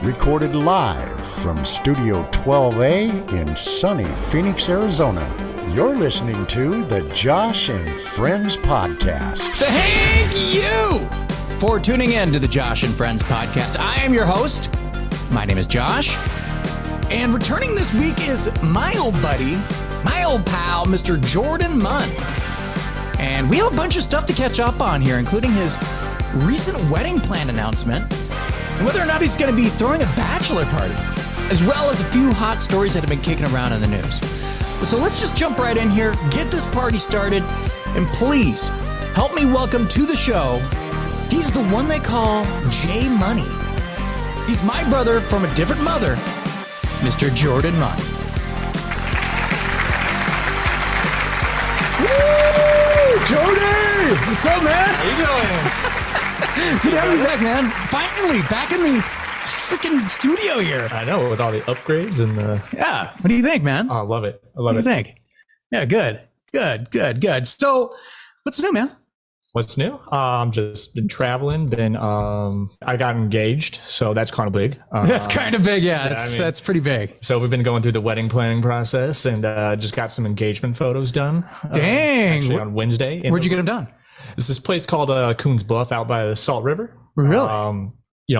recorded live from Studio 12A in sunny Phoenix, Arizona. You're listening to the Josh and Friends Podcast. Thank you for tuning in to the Josh and Friends Podcast. I am your host. My name is Josh. And returning this week is my old buddy, my old pal, Mr. Jordan Munn. And we have a bunch of stuff to catch up on here, including his recent wedding plan announcement and whether or not he's going to be throwing a bachelor party, as well as a few hot stories that have been kicking around in the news. So let's just jump right in here, get this party started, and please help me welcome to the show. He is the one they call J Munney. He's my brother from a different mother, Mr. Jordan Munn. Woo! Jody! What's up, man? How you doing? Good to have you back, man. Finally, back in the freaking studio here. I know, with all the upgrades and the... Yeah. What do you think, man? Oh, I love it. I love it. What do you think? Yeah, good. So, what's new, man? What's new? Just been traveling. I got engaged, so that's kind of big. That's kind of big, yeah. That's pretty big. So we've been going through the wedding planning process and just got some engagement photos done. Dang. Actually on Wednesday. Where'd you get them done? It's this place called Coons Bluff out by the Salt River. Really?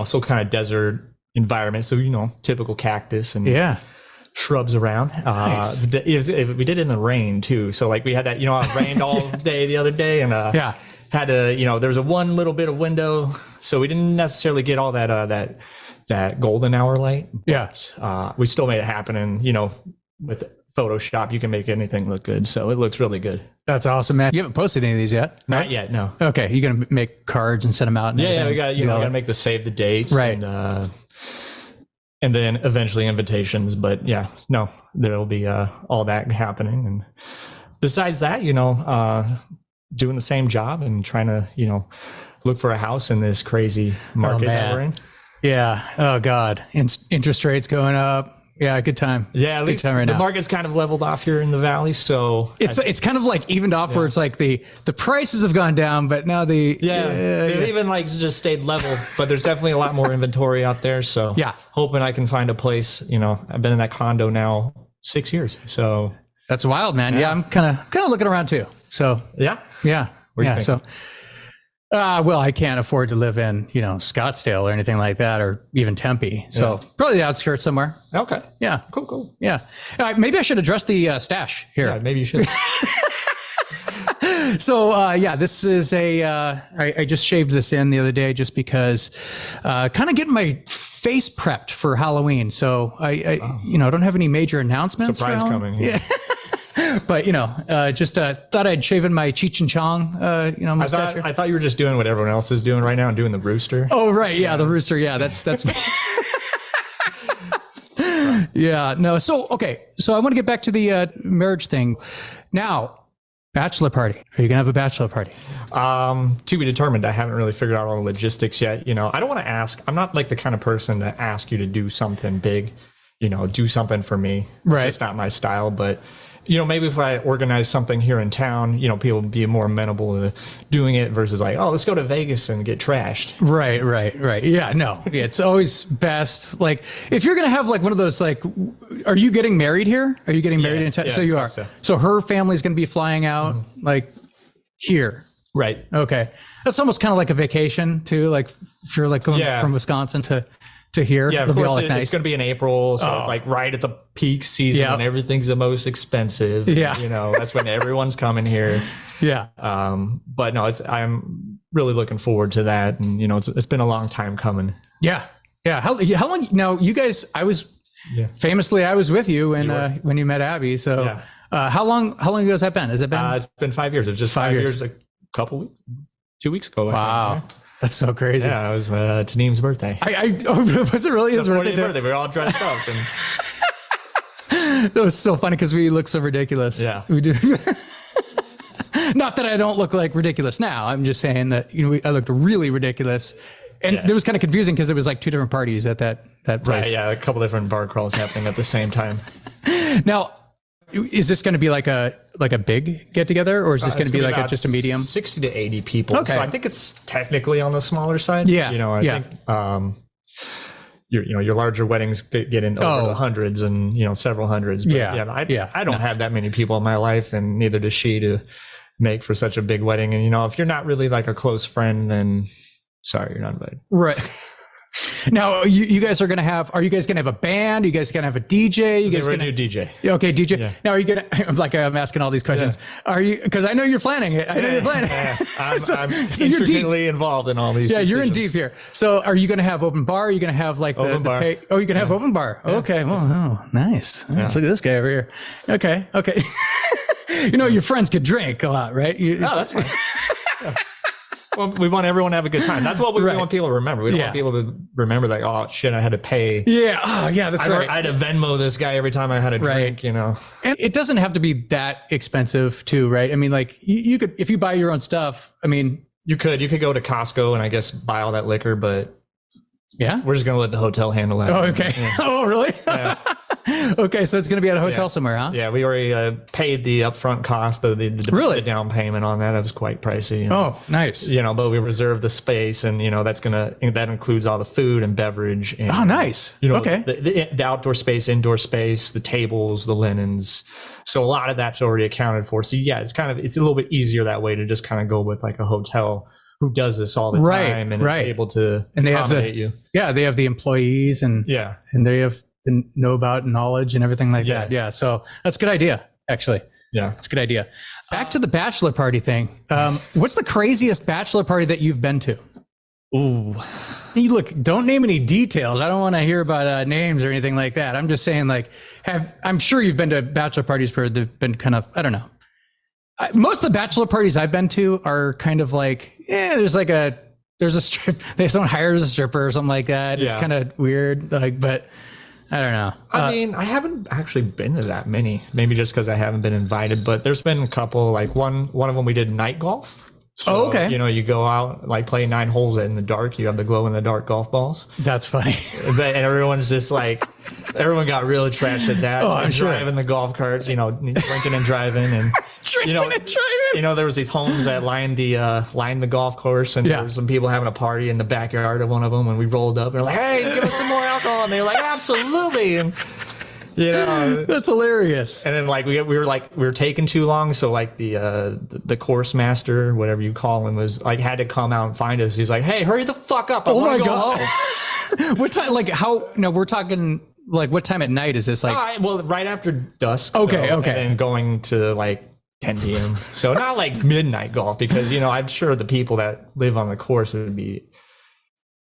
So kind of desert environment. So, typical cactus and shrubs around. Nice. We did it in the rain too. So like we had that, it rained all day the other day and had to, there was a one little bit of window. So we didn't necessarily get all that golden hour light. But, we still made it happen. And, with Photoshop, you can make anything look good. So it looks really good. That's awesome, man. You haven't posted any of these yet? Not yet, no. Okay, you're going to make cards and send them out? And we got, we got to make the save the dates. Right. And then eventually invitations. But there'll be all that happening. And besides that, doing the same job and trying to, look for a house in this crazy market that we're in. Yeah. Oh, God. Interest rates going up. Yeah, good time. Yeah, at least the market's kind of leveled off here in the valley, so it's kind of like evened off where it's like the prices have gone down, but now they've even like just stayed level. But there's definitely a lot more inventory out there. So hoping I can find a place. I've been in that condo now 6 years, so that's wild, man. Yeah, I'm kind of looking around too. So yeah. Where do you think? So. Well, I can't afford to live in, Scottsdale or anything like that, or even Tempe. So probably the outskirts somewhere. Okay. Yeah. Cool. Yeah. Maybe I should address the stash here. Yeah, maybe you should. So, this is I just shaved this in the other day just because kind of getting my face prepped for Halloween. So I don't have any major announcements. Surprise coming. Yeah. But, just thought I'd shaven my Cheech and Chong, mustache. I thought you were just doing what everyone else is doing right now and doing the rooster. Oh, right. Yeah, the rooster. Yeah, that's me. Yeah, no. So, okay. So I want to get back to the marriage thing. Now, bachelor party. Are you going to have a bachelor party? To be determined. I haven't really figured out all the logistics yet. I don't want to ask. I'm not like the kind of person to ask you to do something big, do something for me. Right. It's not my style, but maybe if I organize something here in town, people would be more amenable to doing it versus like, oh, let's go to Vegas and get trashed. Right. Yeah, no, it's always best. Like if you're going to have like one of those, like, are you getting married here? Are you getting married in town? So you are. So her family's going to be flying out like here. Right. Okay. That's almost kind of like a vacation too. Like if you're like going from Wisconsin to here. Yeah, of course it's going to be in April. So it's like right at the peak season and everything's the most expensive. Yeah. That's when everyone's coming here. Yeah. But no, I'm really looking forward to that. And, it's been a long time coming. Yeah. Yeah. How long now you guys, I was with you when you met Abby. So how long ago has that been? Has it been? It's been 5 years. It was just 5 years, a couple weeks, 2 weeks ago. Wow. That's so crazy. Yeah, it was Taneem's birthday. Was it really his birthday? We were all dressed up. That was so funny because we look so ridiculous. Yeah. We do. Not that I don't look like ridiculous now. I'm just saying that I looked really ridiculous. And it was kind of confusing because there was like two different parties at that place. Right, yeah, a couple different bar crawls happening at the same time. Now, is this going to be like a big get together, or is this going to be like just a medium? 60 to 80 people. Okay. So I think it's technically on the smaller side. Yeah. I think your larger weddings get in over the hundreds and, several hundreds. But I don't have that many people in my life, and neither does she, to make for such a big wedding. And, if you're not really like a close friend, then sorry, you're not invited. Right. Now, you guys are you guys going to have a band? Are you guys going to have a DJ? You guys going to do DJ. Okay, DJ. Yeah. Now, are you going to, I'm asking all these questions. Yeah. Are you, because I know you're planning it. I know you're planning it. I'm intricately involved in all these decisions. You're in deep here. So are you going to have open bar? Are you going to have like open bar? You're going to have open bar. Yeah. Okay. Well, nice. Yeah. Look at this guy over here. Okay. Your friends could drink a lot, right? That's fine. Well, we want everyone to have a good time. That's what we want people to remember. We don't want people to remember like, oh shit, I had to pay. Yeah. Oh yeah, that's right. I had to Venmo this guy every time I had a drink, And it doesn't have to be that expensive too, right? I mean, like you could, if you buy your own stuff, I mean, you could go to Costco and I guess buy all that liquor, but we're just going to let the hotel handle that. Oh, okay. Yeah. Oh, really? Yeah. Okay, so it's going to be at a hotel somewhere, huh? Yeah, we already paid the upfront cost of the down payment on that. That was quite pricey. Oh, nice. But we reserved the space, and that includes all the food and beverage. And, nice. Okay. The outdoor space, indoor space, the tables, the linens. So a lot of that's already accounted for. So yeah, it's a little bit easier that way to just kind of go with like a hotel who does this all the time and is able to accommodate you. Yeah, they have the employees and they have the know about knowledge and everything like that. Yeah. So that's a good idea, actually. Yeah. It's a good idea. Back to the bachelor party thing. What's the craziest bachelor party that you've been to? Ooh. Hey, look, don't name any details. I don't want to hear about names or anything like that. I'm just saying, like, I'm sure you've been to bachelor parties where they've been kind of, I don't know. Most of the bachelor parties I've been to are kind of like, there's a strip, someone hires a stripper or something like that. It's kind of weird, but I don't know. I mean, I haven't actually been to that many, maybe just because I haven't been invited, but there's been a couple, like one of them we did night golf. So, okay. You go out, like play 9 holes in the dark. You have the glow in the dark golf balls. That's funny. And everyone's just like, everyone got real trashed at that. Oh, I'm sure. Driving the golf carts, drinking and driving. And, drinking and driving. There was these homes that lined the golf course. And there were some people having a party in the backyard of one of them. And we rolled up and they're like, hey, give us some more alcohol. And they were like, absolutely. And, that's hilarious. And then like we were taking too long, so like the course master, whatever you call him, was like had to come out and find us. He's like, hey, hurry the fuck up! I want to go home. What time? Like how? No, we're talking like what time at night is this? Like well, right after dusk. Okay, okay. And then going to like 10 p.m. So not like midnight golf, because I'm sure the people that live on the course would be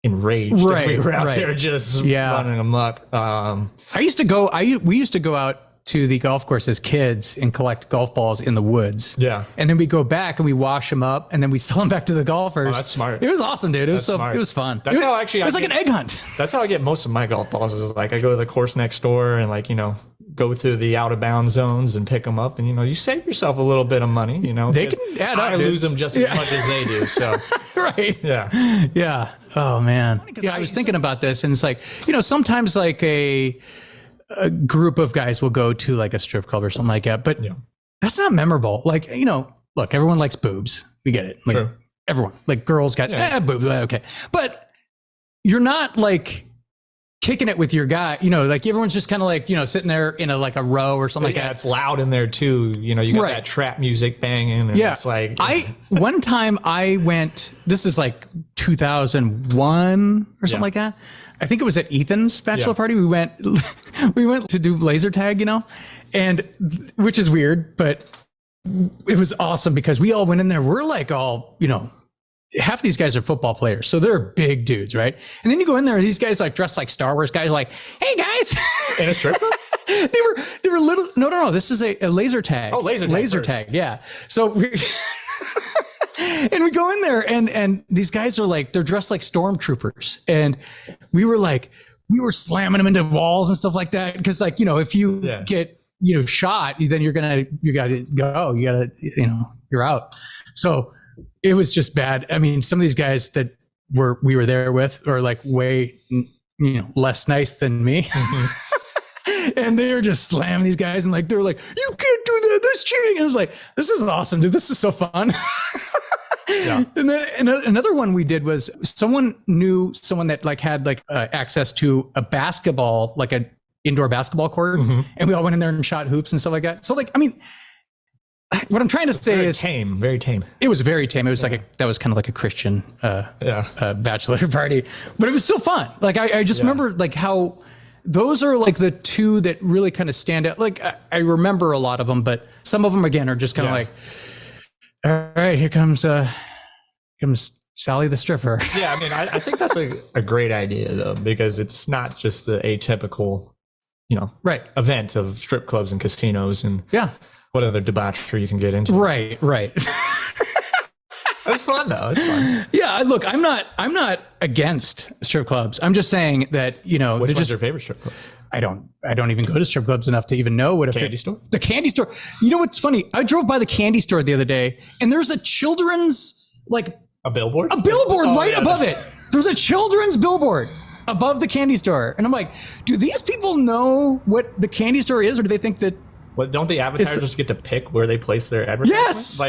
enraged if we were out there just running amok. We used to go out to the golf course as kids and collect golf balls in the woods. Yeah. And then we go back and we wash them up and then we sell them back to the golfers. Oh, that's smart. It was awesome, dude. It was fun. That's how actually it was like an egg hunt. That's how I get most of my golf balls, is like I go to the course next door and like, go through the out of bounds zones and pick them up, and you save yourself a little bit of money. They can add up. I lose them just as much as they do. So right. Yeah. Yeah. Oh man. Yeah, I was thinking about this, and it's like, sometimes like a group of guys will go to like a strip club or something like that, but that's not memorable. Like, look, everyone likes boobs. We get it. Like, everyone, like girls got boobs. Okay. But you're not like kicking it with your guy, like everyone's just kind of like, sitting there in a row or something like that. It's loud in there too. You got that trap music banging. And it's like, one time I went, this is like 2001 or something like that. I think it was at Ethan's bachelor party. We went to do laser tag, and which is weird, but it was awesome because we all went in there. We're like all, half these guys are football players, so they're big dudes, right? And then you go in there, these guys like dressed like Star Wars guys, like, hey guys, in a strip club. they were little. No. This is a laser tag. Oh, laser tag. Yeah. So and we go in there, and these guys are like, they're dressed like stormtroopers, and we were slamming them into walls and stuff like that, because like, if you get shot, then you gotta go. You're out. So it was just bad. I mean, some of these guys that we were there with are like way, less nice than me. Mm-hmm. And they were just slamming these guys, and like, they're like, you can't do that. That's cheating. And I was like, this is awesome, dude. This is so fun. Yeah. And then another one we did was someone knew someone that like had like access to a basketball, like an indoor basketball court, and we all went in there and shot hoops and stuff like that. So like, I mean, what I'm trying to say is very tame. It was very tame. It was like that was kind of like a Christian bachelor party, but it was still fun. Like I just remember like how those are like the two that really kind of stand out. Like I remember a lot of them, but some of them again are just kind of like, all right, here comes Sally the stripper. Yeah, I mean, I think that's a great idea though, because it's not just the atypical, event of strip clubs and casinos and what other debauchery you can get into. Right. It's fun though. It's fun. Yeah, look, I'm not against strip clubs. I'm just saying that, which one's your favorite strip club? I don't even go to strip clubs enough to even know what a candy store. The candy store. You know what's funny? I drove by the candy store the other day, and there's a children's a billboard. Right above it. There's a children's billboard above the candy store, and I'm like, do these people know what the candy store is, or do they think that? Well, don't the advertisers get to pick where they place their advertisement? Yes.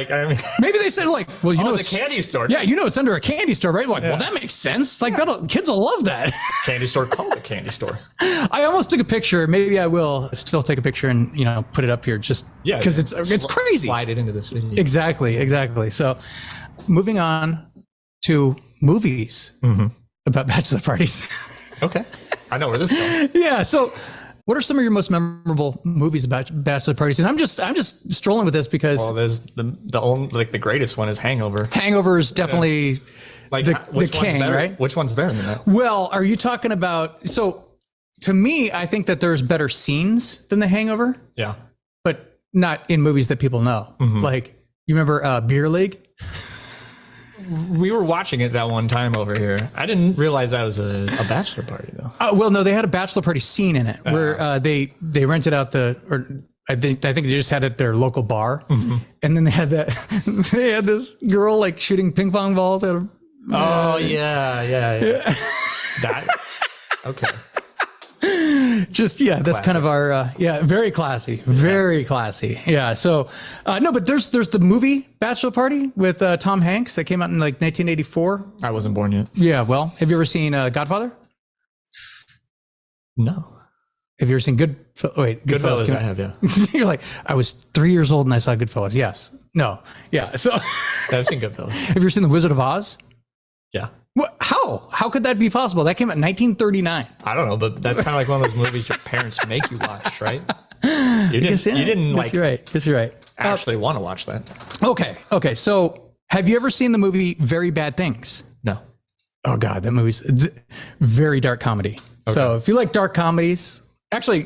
Maybe they said well, it's a candy store. Yeah, it's under a candy store, right? Well, that makes sense. Like kids will love that. Candy store called a candy store. I almost took a picture. Maybe I will still take a picture and put it up here just because it's crazy. Slide it into this video. Exactly. So, moving on to movies about bachelor parties. Okay, I know where this is going. Yeah. So, what are some of your most memorable movies about bachelor parties? And I'm just strolling with this because there's the greatest one is Hangover. Hangover is definitely the king, right? Which one's better than that? Well, are you talking about? So, to me, I think that there's better scenes than The Hangover. Yeah, but not in movies that people know. Like you remember Beer League? We were watching it that one time over here. I didn't realize that was a bachelor party though. Well, no, they had a bachelor party scene in it where they rented out I think they just had it at their local bar, and then they had this girl like shooting ping pong balls out of. Oh yeah. That okay. Just that's kind of our very classy, very classy. Yeah. So no, but there's the movie Bachelor Party with Tom Hanks that came out in 1984. I wasn't born yet. Yeah. Well, have you ever seen Godfather? No. Have you ever seen Goodfellas? I have. Yeah. You're like, I was 3 years old and I saw Goodfellas. Yes. No. Yeah. So I've seen Goodfellas. Have you ever seen The Wizard of Oz? Yeah. What? How could that be possible? That came out in 1939. I don't know, but that's kind of like one of those movies your parents make you watch, right? You didn't like. You're right. Guess you're right. Actually, want to watch that. Okay. So, have you ever seen the movie Very Bad Things? No. Oh God, that movie's very dark comedy. Okay. So, if you like dark comedies, actually,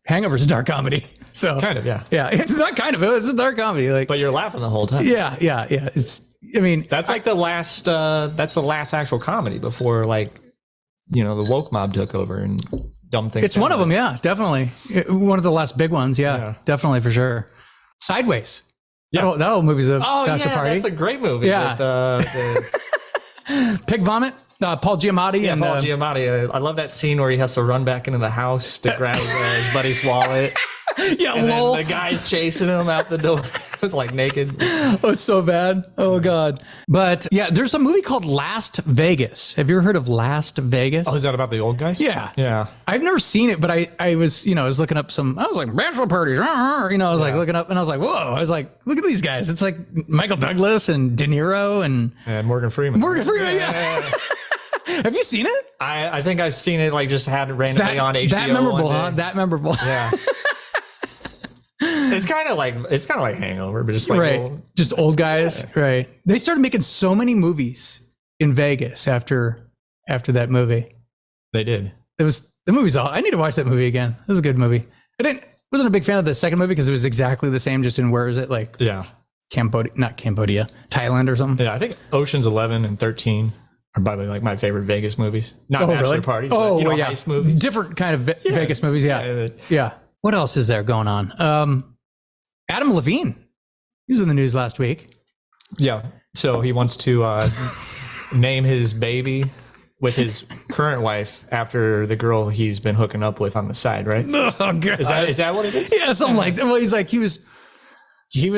Hangover's a dark comedy. So kind of, yeah. Yeah, it's not kind of. It's a dark comedy. But you're laughing the whole time. Yeah. That's like the last. That's the last actual comedy before the woke mob took over and dumb things. It's one of them, yeah, definitely. One of the last big ones, yeah. Definitely for sure. Sideways. Yeah, that old movie's a bachelor party. That's a great movie. Yeah. With, Pig Vomit. Paul Giamatti. Yeah, Paul Giamatti. I love that scene where he has to run back into the house to grab his buddy's wallet. Yeah, and then the guy's chasing him out the door, naked. Oh, it's so bad. Oh, God. But yeah, there's a movie called Last Vegas. Have you ever heard of Last Vegas? Oh, is that about the old guys? Yeah. Yeah. I've never seen it, but I was, I was looking up I was like, bachelor parties. I was like looking up and I was like, whoa. I was like, look at these guys. It's like Michael Douglas and De Niro and Morgan Freeman. Yeah. Have you seen it? I think I've seen it, just had it randomly on HBO. That memorable, huh? That memorable. Yeah. It's kind of like Hangover, but just just old guys, right? They started making so many movies in Vegas after that movie. They did. The movie's all. I need to watch that movie again. It was a good movie. Wasn't a big fan of the second movie because it was exactly the same, just in where is it not Cambodia, Thailand or something. Yeah, I think Ocean's 11 and 13 are probably my favorite Vegas movies. Not Bachelor Parties. Oh, but, heist movies. Different kind of Vegas movies. Yeah. What else is there going on? Adam Levine. He was in the news last week. Yeah. So he wants to name his baby with his current wife after the girl he's been hooking up with on the side, right? Oh, God. Is that what it is? Yeah, something like that. Well, he's like, he was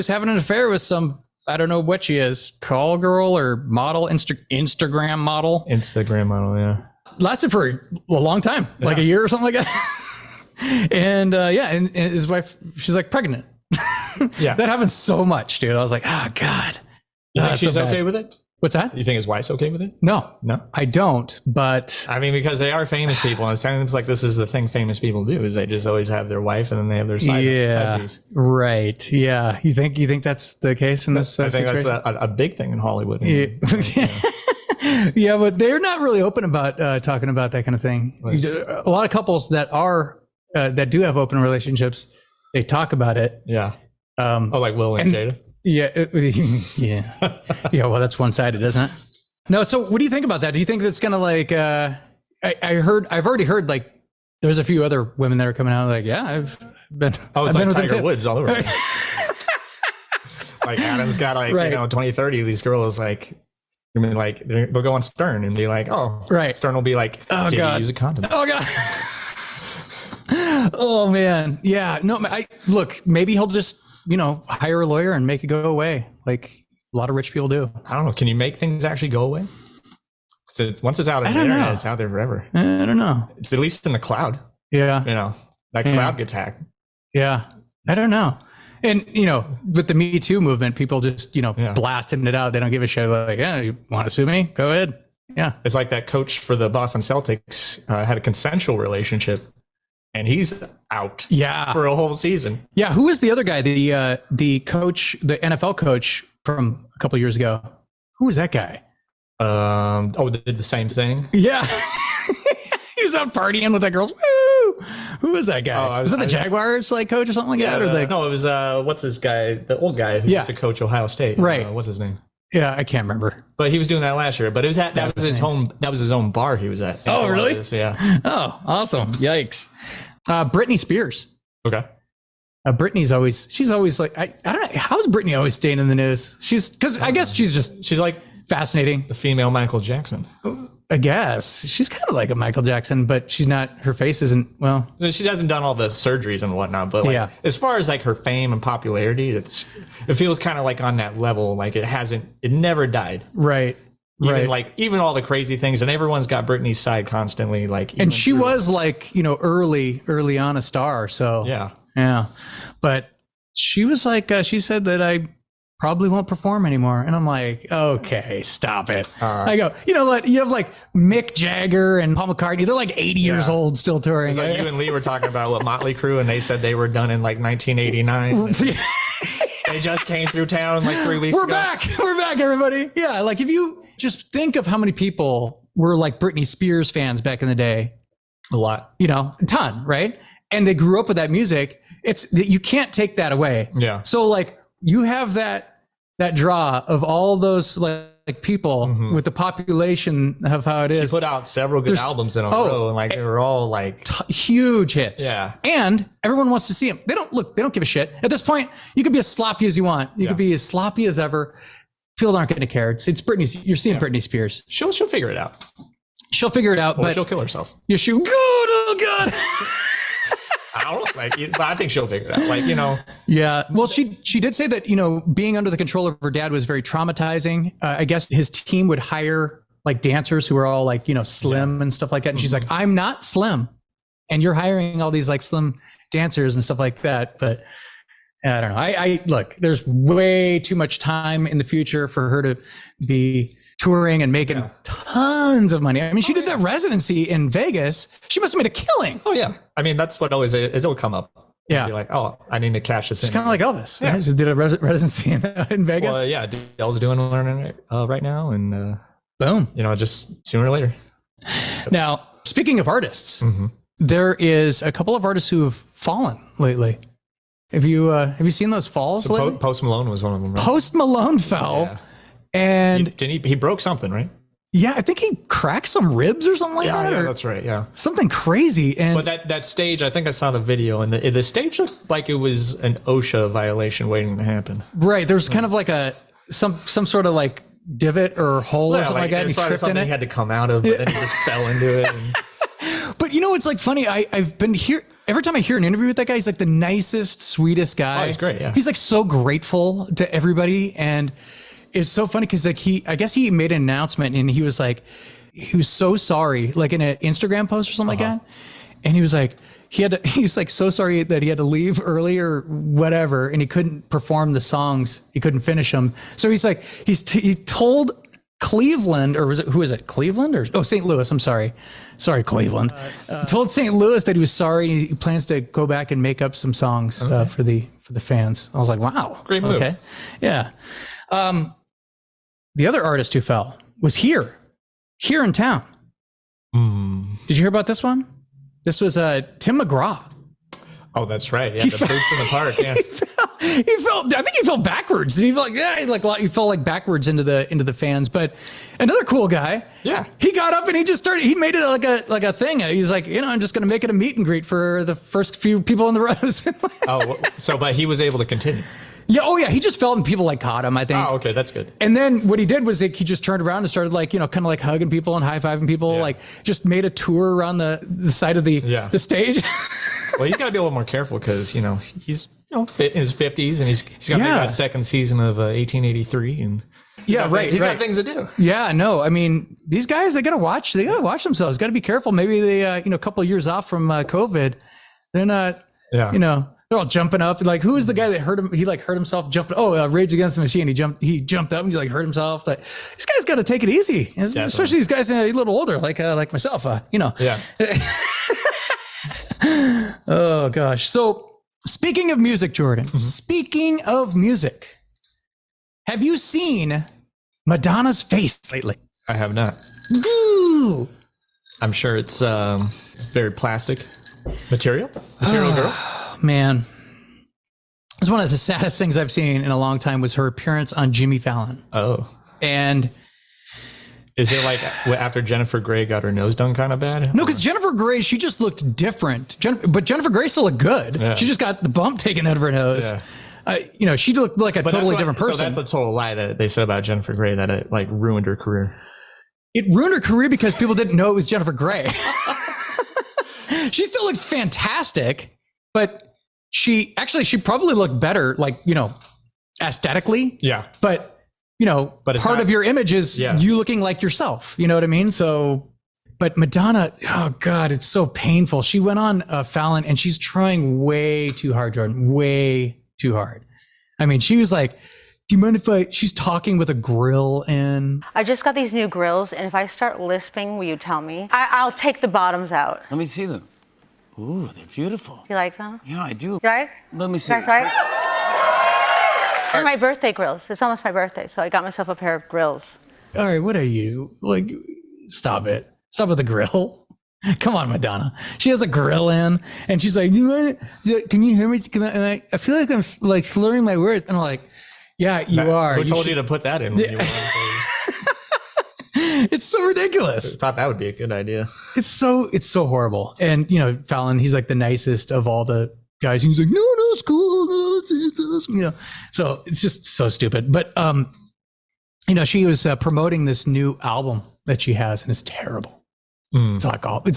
having an affair with some I don't know what she is, call girl or model, Instagram model. Instagram model, yeah. Lasted for a long time, like a year or something like that. And and his wife, she's like pregnant. Yeah. That happens so much, dude. I was like, oh God. You think she's okay with it? What's that? You think his wife's okay with it? No, No. I don't. But I mean, because they are famous people, and it sounds like this is the thing famous people do: is they just always have their wife, and then they have their side piece. Right. Yeah. You think that's the case in this I think situation? that's a big thing in Hollywood. Yeah. Yeah, but they're not really open about talking about that kind of thing. Right. A lot of couples that are that do have open relationships, they talk about it. Yeah. Like Will and Jada. Yeah, yeah, yeah. Well, that's one-sided, isn't it? No. So, what do you think about that? Do you think that's gonna like? I've already heard like there's a few other women that are coming out like, yeah, I've been. Oh, it's I've been like with Tiger Woods all over. Like Adam's got like 20-30. These girls like. I mean, like they'll go on Stern and be like, "Oh, right." Stern will be like, "Oh Did God, you use a condom?" Oh God. Oh man, yeah. No, look. Maybe he'll just hire a lawyer and make it go away, like a lot of rich people do. I don't know. Can you make things actually go away? So once it's out on the internet, it's out there forever. I don't know. It's at least in the cloud. Yeah. That cloud gets hacked. Yeah. I don't know. And, with the Me Too movement, people just, blasting it out. They don't give a shit. Like, yeah, you want to sue me? Go ahead. Yeah. It's like that coach for the Boston Celtics had a consensual relationship and he's out for a whole season. Yeah. Who is the other guy? The coach, the NFL coach from a couple of years ago. Who was that guy? They did the same thing. Yeah. He was out partying with that girls. Woo! Who was that guy? Was that the Jaguars coach or something like that? Or no, it was what's this guy? The old guy who used to coach Ohio State. Right. What's his name? Yeah, I can't remember. But he was doing that last year. But it was that was his home. That was his own bar he was at. Oh, really? Yeah. Oh, awesome! Yikes. Britney Spears. Okay. Britney's always like I don't know, how is Britney always staying in the news? Because I guess she's like fascinating. The female Michael Jackson. I guess she's kind of like a Michael Jackson, but she's not. Her face isn't She hasn't done all the surgeries and whatnot, but as far as like her fame and popularity, it feels kind of like on that level. Like it never died. Right. Even all the crazy things, and everyone's got Britney's side constantly. And she was early on a star. So yeah. But she was like, she said that I probably won't perform anymore. And I'm like, okay, stop it. I go, you know what? You have like Mick Jagger and Paul McCartnney. They're like 80 years old still touring. It's like you and Lee were talking about what Motley Crue, and they said they were done in like 1989. They just came through town like 3 weeks ago. We're back, everybody. Yeah, like if you just think of how many people were like Britney Spears fans back in the day. A lot. A ton, right? And they grew up with that music. You can't take that away. Yeah. So like, you have that draw of all those like people with the population of how it is. She put out several good albums in a row, and like they were all like huge hits. Yeah, and everyone wants to see them. They don't give a shit at this point. You could be as sloppy as you want. You could be as sloppy as ever. People aren't going to care. It's Britney. You're seeing Britney Spears. She'll figure it out. She'll figure it out, or but she'll kill herself. Yeah, she'll go. Oh God. But I think she'll figure it out. Yeah. Well, she did say that, being under the control of her dad was very traumatizing. I guess his team would hire like dancers who were all like, slim and stuff like that. And she's like, I'm not slim. And you're hiring all these like slim dancers and stuff like that. But I don't know. I look, there's way too much time in the future for her to be touring and making tons of money. I mean, she did that residency in Vegas. She must have made a killing. Oh yeah. I mean, that's what it'll come up. Yeah. Be like, I need to cash this in. It's kind of like Elvis. Yeah. She did a residency in Vegas. Well, yeah. Dell's learning it right now. And boom. Just sooner or later. Now, speaking of artists, there is a couple of artists who have fallen lately. Have you seen those falls lately? Post Malone was one of them. Right? Post Malone fell. Yeah. And he broke something, right? Yeah, I think he cracked some ribs or something like that. Yeah, that's right. Yeah, something crazy. And but that stage, I think I saw the video, and the stage looked like it was an OSHA violation waiting to happen. Right, there's kind of like some sort of like divot or hole or something like that. And he tripped in it. He had to come out of, but then he just fell into it. But you know, it's like funny. I've been here every time I hear an interview with that guy. He's like the nicest, sweetest guy. Oh, he's great. Yeah. He's like so grateful to everybody, and it's so funny because like I guess he made an announcement and he was so sorry, like in an Instagram post or something like that, and he was like. He's like so sorry that he had to leave early or whatever, and he couldn't perform the songs. He couldn't finish them. So he's like, he told Cleveland, or who is it? Cleveland or St. Louis? I'm sorry, Cleveland. Told St. Louis that he was sorry. He plans to go back and make up some songs for the fans. I was like, wow, great move. Okay, yeah. The other artist who fell was here in town. Did you hear about this one? This was Tim McGraw. Oh, that's right. Yeah, the boots in the park. Yeah, he fell. I think he fell backwards. He felt he fell like backwards into the fans. But another cool guy. Yeah, he got up and he just started. He made it like a thing. He's like, I'm just going to make it a meet and greet for the first few people in the rows. But he was able to continue. Yeah. Oh, yeah. He just felt and people like caught him, I think. Oh, okay. That's good. And then what he did was he just turned around and started kind of like hugging people and high fiving people. Like just made a tour around the side of the stage. Well, he's got to be a little more careful because he's fit in his 50s and he's got that second season of 1883 and he's got things to do. Yeah. No. I mean, these guys they got to watch themselves. Got to be careful. Maybe they a couple of years off from COVID. Then they're all jumping up. Like, who is the guy that hurt him? He hurt himself jumping. Oh, Rage Against the Machine. He jumped up and he hurt himself. Like, this guy's got to take it easy, especially these guys a little older, like myself. Yeah. Oh gosh. So speaking of music, Jordan. Speaking of music, have you seen Madonna's face lately? I have not. Goo. I'm sure it's very plastic material girl. Man, it's one of the saddest things I've seen in a long time was her appearance on Jimmy Fallon. Oh. And is it like after Jennifer Grey got her nose done kind of bad? No, because Jennifer Grey, she just looked different. But Jennifer Grey still looked good. Yeah. She just got the bump taken out of her nose. Yeah. She looked like a totally different person. So that's a total lie that they said about Jennifer Grey, that it like ruined her career. It ruined her career because people didn't know it was Jennifer Grey. She still looked fantastic, but she probably looked better, aesthetically. Yeah. But part of your image is you looking like yourself. You know what I mean? So, but Madonna, oh God, it's so painful. She went on Fallon and she's trying way too hard, Jordan, way too hard. I mean, she was like, do you mind if she's talking with a grill in? I just got these new grills, and if I start lisping, will you tell me? I'll take the bottoms out. Let me see them. Ooh, they're beautiful. You like them? Yeah, I do. You like? Let me see. You guys like? They're my birthday grills. It's almost my birthday, so I got myself a pair of grills. All right, what are you? Like, stop it. Stop with the grill. Come on, Madonna. She has a grill in, and she's like, can you hear me? And I feel like I'm like slurring my words. And I'm like, yeah, you are. Who told you to put that in? When you It's so ridiculous. I thought that would be a good idea. It's so horrible. And Fallon, he's like the nicest of all the guys. He's like, no, it's cool. No, it's awesome. So it's just so stupid. But she was promoting this new album that she has, and it's terrible. It's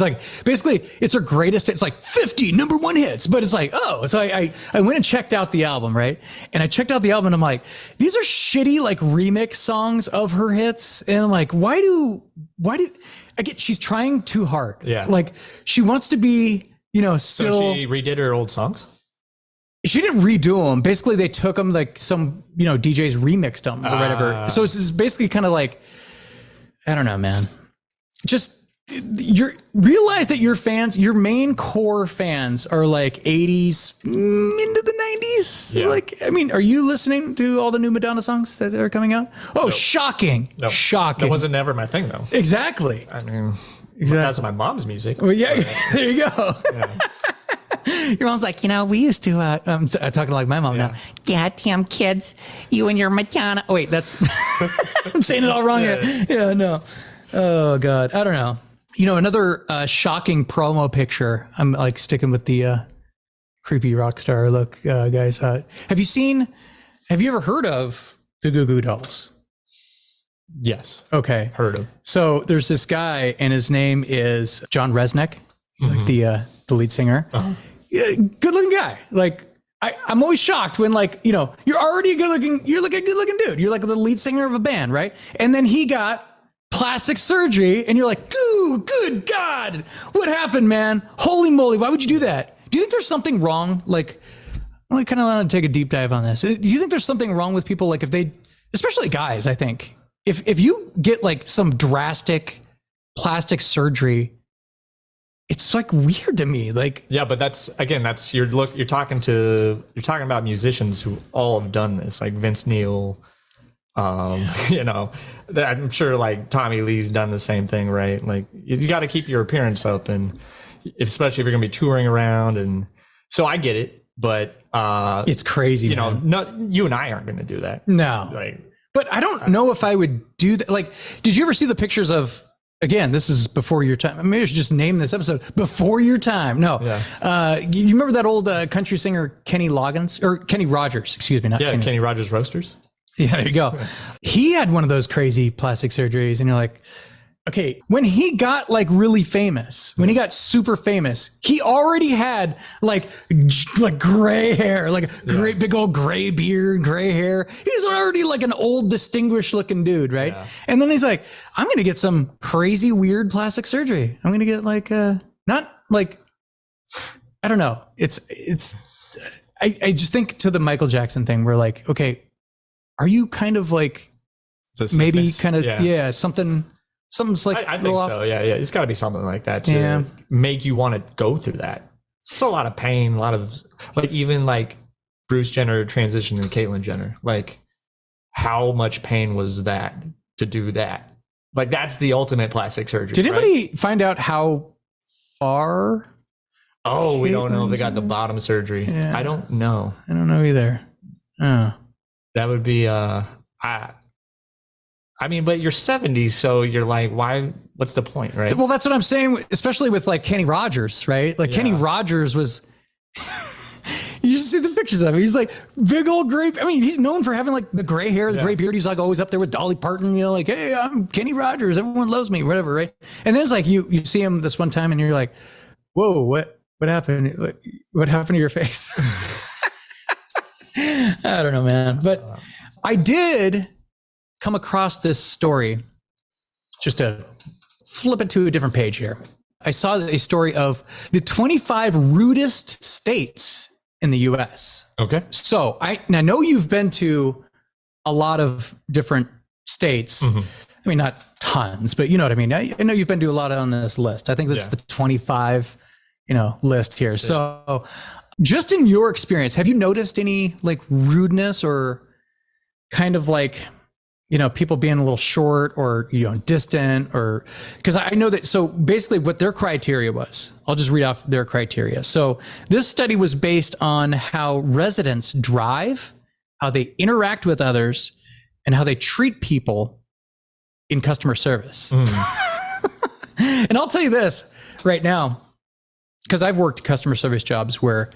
like basically it's her greatest. It's like 50 number one hits, but it's like, so I went and checked out the album, right? And I checked out the album and I'm like, these are shitty like remix songs of her hits. And I'm like, why do she's trying too hard. Yeah. Like she wants to be, still. So she redid her old songs? She didn't redo them. Basically they took them like some, DJs remixed them or whatever. So it's basically kind of like, I don't know, man. Just, you realize that your main core fans are like 80s into the 90s. Yeah. Like, I mean, are you listening to all the new Madonna songs that are coming out? Oh, nope. Shocking. Nope. Shocking. That wasn't never my thing though. Exactly. I mean, that's my mom's music. Well, yeah, there you go. Yeah. Your mom's like, we used to, I'm talking like my mom now. Goddamn kids, you and your Madonna. Oh, wait, that's, I'm saying it all wrong here. Yeah, no. Oh God. I don't know. Another shocking promo picture. I'm like sticking with the creepy rock star look, guys. Have you ever heard of the Goo Goo Dolls? Yes. Okay. Heard of. So there's this guy and his name is John Resnick. He's like the lead singer. Yeah, good looking guy. Like I'm always shocked when like, you know, you're already you're like a good looking dude. You're like the lead singer of a band, right? And then he got plastic surgery and you're like, ooh, good God, what happened, man? Holy moly, why would you do that? Do you think there's something wrong? Like, I kind of want to take a deep dive on this. Do you think there's something wrong with people? Like if they, especially guys, I think, if you get like some drastic plastic surgery, it's like weird to me. Like, yeah, but that's you're talking about musicians who all have done this, like Vince Neil. You know, I'm sure like Tommy Lee's done the same thing, right? Like you got to keep your appearance up, and especially if you're gonna be touring around. And so I get it, but it's crazy. You know, you and I aren't gonna do that. No, like, but I don't know if I would do that. Like, did you ever see the pictures of? Again, this is before your time. Maybe I should just name this episode "Before Your Time." No, you remember that old country singer Kenny Rogers? Excuse me, not Kenny. Kenny Rogers Roasters. Yeah, there you go. He had one of those crazy plastic surgeries, and you're like, okay, when he got like really famous, when he got super famous, he already had like gray hair, like a great big old gray beard, gray hair. He's already like an old, distinguished looking dude, right? Yeah. And then he's like, I'm going to get some crazy, weird plastic surgery. I'm going to get like, not like, I don't know. I just think to the Michael Jackson thing, we're like, okay, are you kind of like maybe kind of something's like I think so. Yeah. It's got to be something like that to make you want to go through that. It's a lot of pain, a lot of like even like Bruce Jenner transitioning to Caitlyn Jenner. Like how much pain was that to do that? Like that's the ultimate plastic surgery. Did anybody find out how far? Oh, we don't know if they got the bottom surgery. Yeah. I don't know. I don't know either. Oh. That would be I mean, but you're 70, so you're like, why? What's the point, right? Well, that's what I'm saying, especially with like Kenny Rogers, right? Like Kenny Rogers was, you should see the pictures of him. He's like big old gray. I mean, he's known for having like the gray hair, the gray beard. He's like always up there with Dolly Parton, you know, like, hey, I'm Kenny Rogers. Everyone loves me, whatever, right? And then it's like you see him this one time and you're like, whoa, what happened? What happened to your face? I don't know, man. But I did come across this story, just to flip it to a different page here. I saw a story of the 25 rudest states in the U.S. Okay. So I know you've been to a lot of different states. Mm-hmm. I mean, not tons, but you know what I mean? I know you've been to a lot on this list. I think that's the 25, list here. Yeah. So just in your experience, have you noticed any like rudeness or kind of like, people being a little short or, distant or, because I know that, so basically what their criteria was, I'll just read off their criteria. So this study was based on how residents drive, how they interact with others, and how they treat people in customer service. And I'll tell you this right now, because I've worked customer service jobs where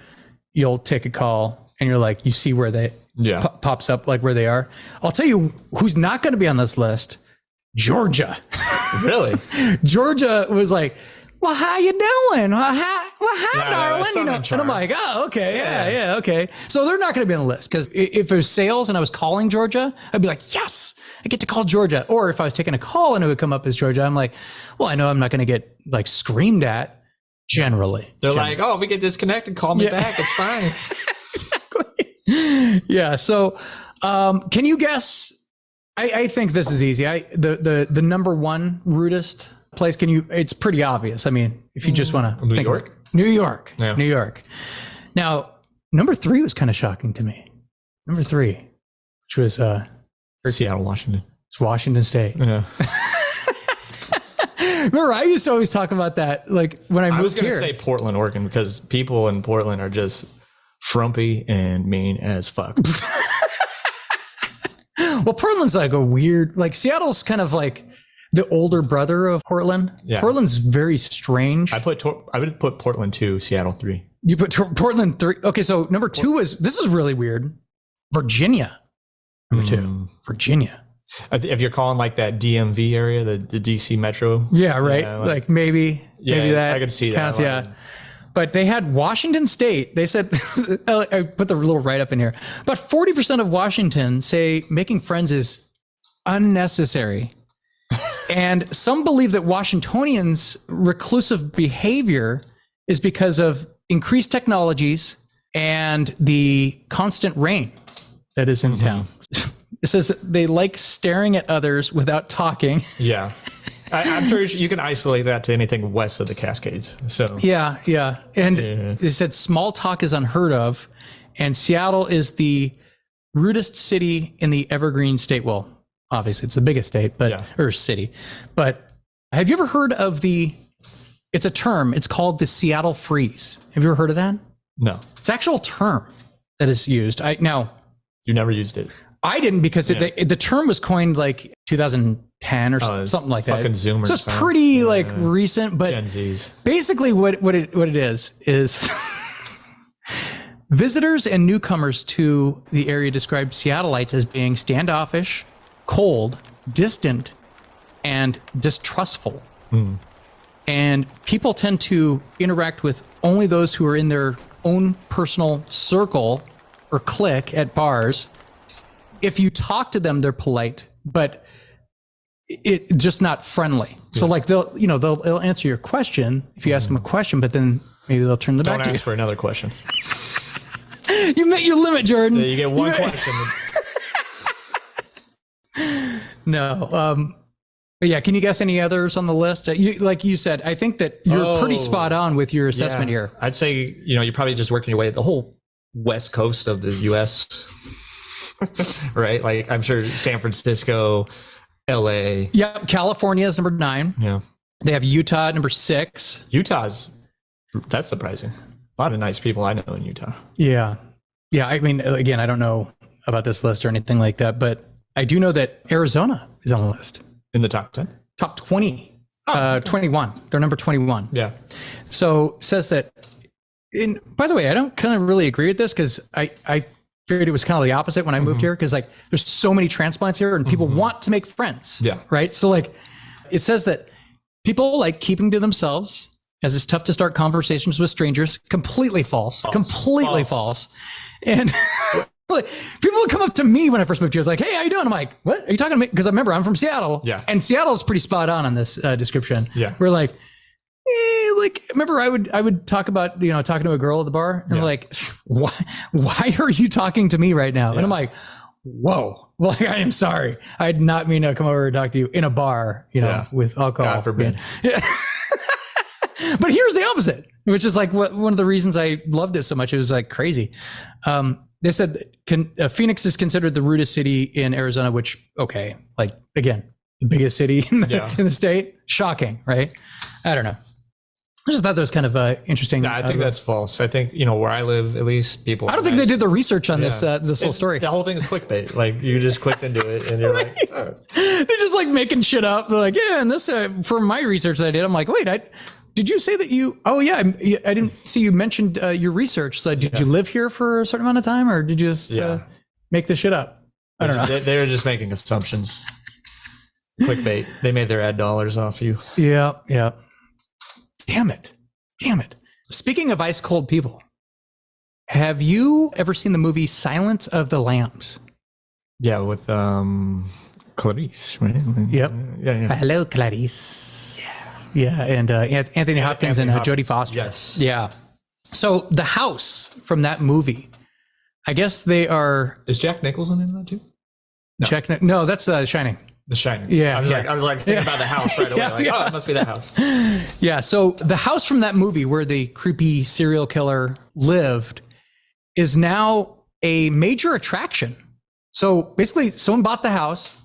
you'll take a call and you're like, you see where they pops up, like where they are. I'll tell you who's not going to be on this list. Georgia. Really? Georgia was like, well, how you doing? Well, hi, darling. And I'm like, oh, okay. Yeah. Okay. So they're not going to be on the list because if it was sales and I was calling Georgia, I'd be like, yes, I get to call Georgia. Or if I was taking a call and it would come up as Georgia, I'm like, well, I know I'm not going to get like screamed at generally. They're like, oh, if we get disconnected, call me back. It's fine. Exactly. Yeah. So can you guess? I think this is easy. The number one rudest place, it's pretty obvious. I mean, if you just want to think New York. Yeah. New York. Now, number 3 was kind of shocking to me. Number 3, which was Seattle, Washington. It's Washington State. Yeah. Remember, I used to always talk about that, like when I moved here. I was going to say Portland, Oregon, because people in Portland are just frumpy and mean as fuck. Well, Portland's like a weird, like Seattle's kind of like the older brother of Portland. Yeah. Portland's very strange. I would put Portland 2, Seattle 3. You put Portland 3. Okay, so number 2 this is really weird. Virginia. Number 2, Virginia. If you're calling like that DMV area, the DC metro. Yeah, right. Like maybe Yeah, maybe that I could see counts, that. yeah. But they had Washington State. They said, I put the little write-up in here. About 40% of Washington say making friends is unnecessary. And some believe that Washingtonians' reclusive behavior is because of increased technologies and the constant rain that is in town. It says they like staring at others without talking. Yeah. I'm sure you can isolate that to anything west of the Cascades. So Yeah. And they said small talk is unheard of. And Seattle is the rudest city in the Evergreen State. Well, obviously it's the biggest state, or city. But have you ever heard of it's a term, it's called the Seattle freeze. Have you ever heard of that? No. It's an actual term that is used. You never used it. I didn't because the term was coined like 2010 or something like that. Fucking Zoomers. So it's pretty recent, but Gen Zs. Basically what it is visitors and newcomers to the area described Seattleites as being standoffish, cold, distant, and distrustful. And people tend to interact with only those who are in their own personal circle or clique at bars. If you talk to them, they're polite, but it just not friendly. So like they'll answer your question if you ask them a question, but then maybe they'll turn the back to you. Don't ask for another question. You met your limit, Jordan. You get one question. No. But yeah, can you guess any others on the list? Like you said, I think that you're pretty spot on with your assessment here. I'd say, you're probably just working your way the whole west coast of the U.S., right? Like, I'm sure San Francisco, LA. Yeah, California is number 9. Yeah. They have Utah at number 6. That's surprising. A lot of nice people I know in Utah. Yeah. Yeah, I mean, again, I don't know about this list or anything like that, but I do know that Arizona is on the list. In the top 10? Top 20. 21. They're number 21. Yeah. So it says that, by the way, I don't kind of really agree with this because I figured it was kind of the opposite when I moved here because like there's so many transplants here and people want to make friends. Yeah. Right. So like it says that people like keeping to themselves as it's tough to start conversations with strangers. Completely false. Completely false. And people would come up to me when I first moved here like, hey, how you doing? I'm like, what are you talking to me? Because I remember I'm from Seattle. Yeah. And Seattle's pretty spot on this description. Yeah. We're like, remember I would talk about, talking to a girl at the bar and like, why are you talking to me right now? Yeah. And I'm like, whoa, well, I am sorry. I did not mean to come over and talk to you in a bar, with alcohol. God forbid. Yeah. But here's the opposite, which is like one of the reasons I loved it so much. It was like crazy. They said Phoenix is considered the rudest city in Arizona, which, okay, like again, the biggest city in the state. Shocking, right? I don't know. I just thought that was kind of interesting. No, I think that's false. I think, where I live, at least people. I don't think they did the research on this whole story. The whole thing is clickbait. Like you just clicked into it and you're like, oh. They're just like making shit up. They're like, yeah, and this for my research that I did. I'm like, wait, did you say that you? Oh yeah, I didn't see you mentioned your research. So did you live here for a certain amount of time, or did you just make this shit up? I don't know. They were just making assumptions. Clickbait. They made their ad dollars off you. Yeah. Damn it. Speaking of ice cold people, have you ever seen the movie Silence of the Lambs? Yeah, with Clarice, right? Yep. Yeah. Hello, Clarice. Yeah, and Anthony Hopkins and Jodie Foster. Yes. Yeah. So the house from that movie, I guess they are. Is Jack Nicholson in that too? No, no, that's Shining. The Shining. Yeah. I was like thinking about the house right away. Oh, it must be that house. Yeah. So the house from that movie where the creepy serial killer lived is now a major attraction. So basically someone bought the house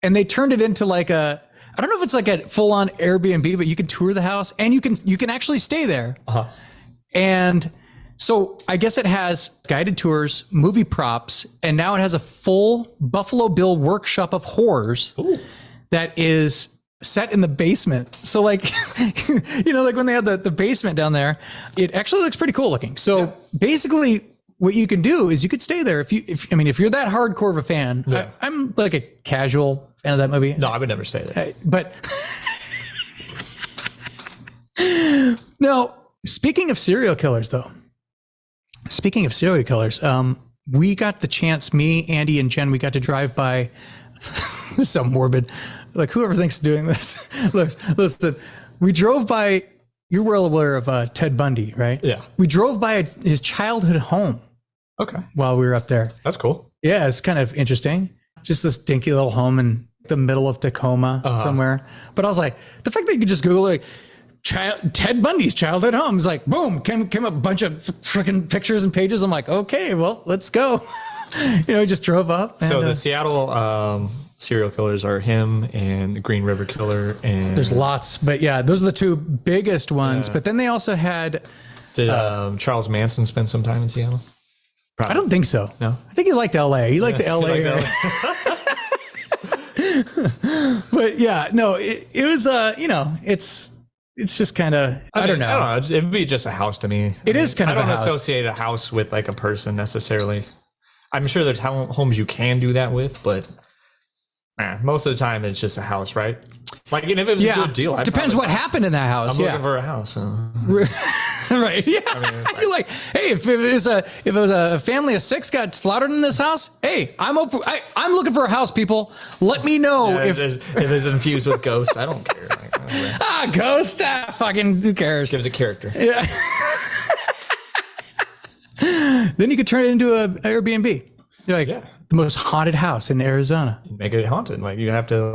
and they turned it into like I don't know if it's like a full on Airbnb, but you can tour the house and you can actually stay there. Uh-huh. And so I guess it has guided tours, movie props, and now it has a full Buffalo Bill workshop of horrors that is set in the basement. So like, like when they had the basement down there, it actually looks pretty cool looking. So basically what you can do is you could stay there if you're that hardcore of a fan. Yeah. I'm like a casual fan of that movie. No, I would never stay there. But Now, speaking of serial killers, we got the chance, me, Andy, and Jen, we got to drive by. This is so morbid. Like, whoever thinks of doing this. Listen, we drove by, you're well aware of Ted Bundy, right? Yeah. We drove by his childhood home. Okay. While we were up there. That's cool. Yeah, it's kind of interesting. Just this dinky little home in the middle of Tacoma somewhere. But I was like, the fact that you could just Google like Ted Bundy's childhood home is like, boom, came up a bunch of freaking pictures and pages. I'm like, okay, well, let's go. Just drove up. So the Seattle serial killers are him and the Green River Killer. And there's lots, but yeah, those are the two biggest ones. Yeah. But then they also had... Did Charles Manson spend some time in Seattle? Probably. I don't think so. No? I think he liked LA. He liked the LA area. But yeah, no, it was, it's just kind of, I don't know. It'd be just a house to me. It is kind of a house. I don't associate a house with like a person necessarily. I'm sure there's homes you can do that with, but most of the time it's just a house, right? Like, if it was a good deal. Depends what happened in that house. I'm looking for a house. Right. Yeah. You're like, hey, if it was a family of 6 got slaughtered in this house, hey, I'm open. I'm looking for a house, people. Let me know if it's infused with ghosts. I don't care. Ghost. Fucking who cares? Gives a character. Yeah. Then you could turn it into an Airbnb. You're like, the most haunted house in Arizona. Make it haunted. Like, you have to,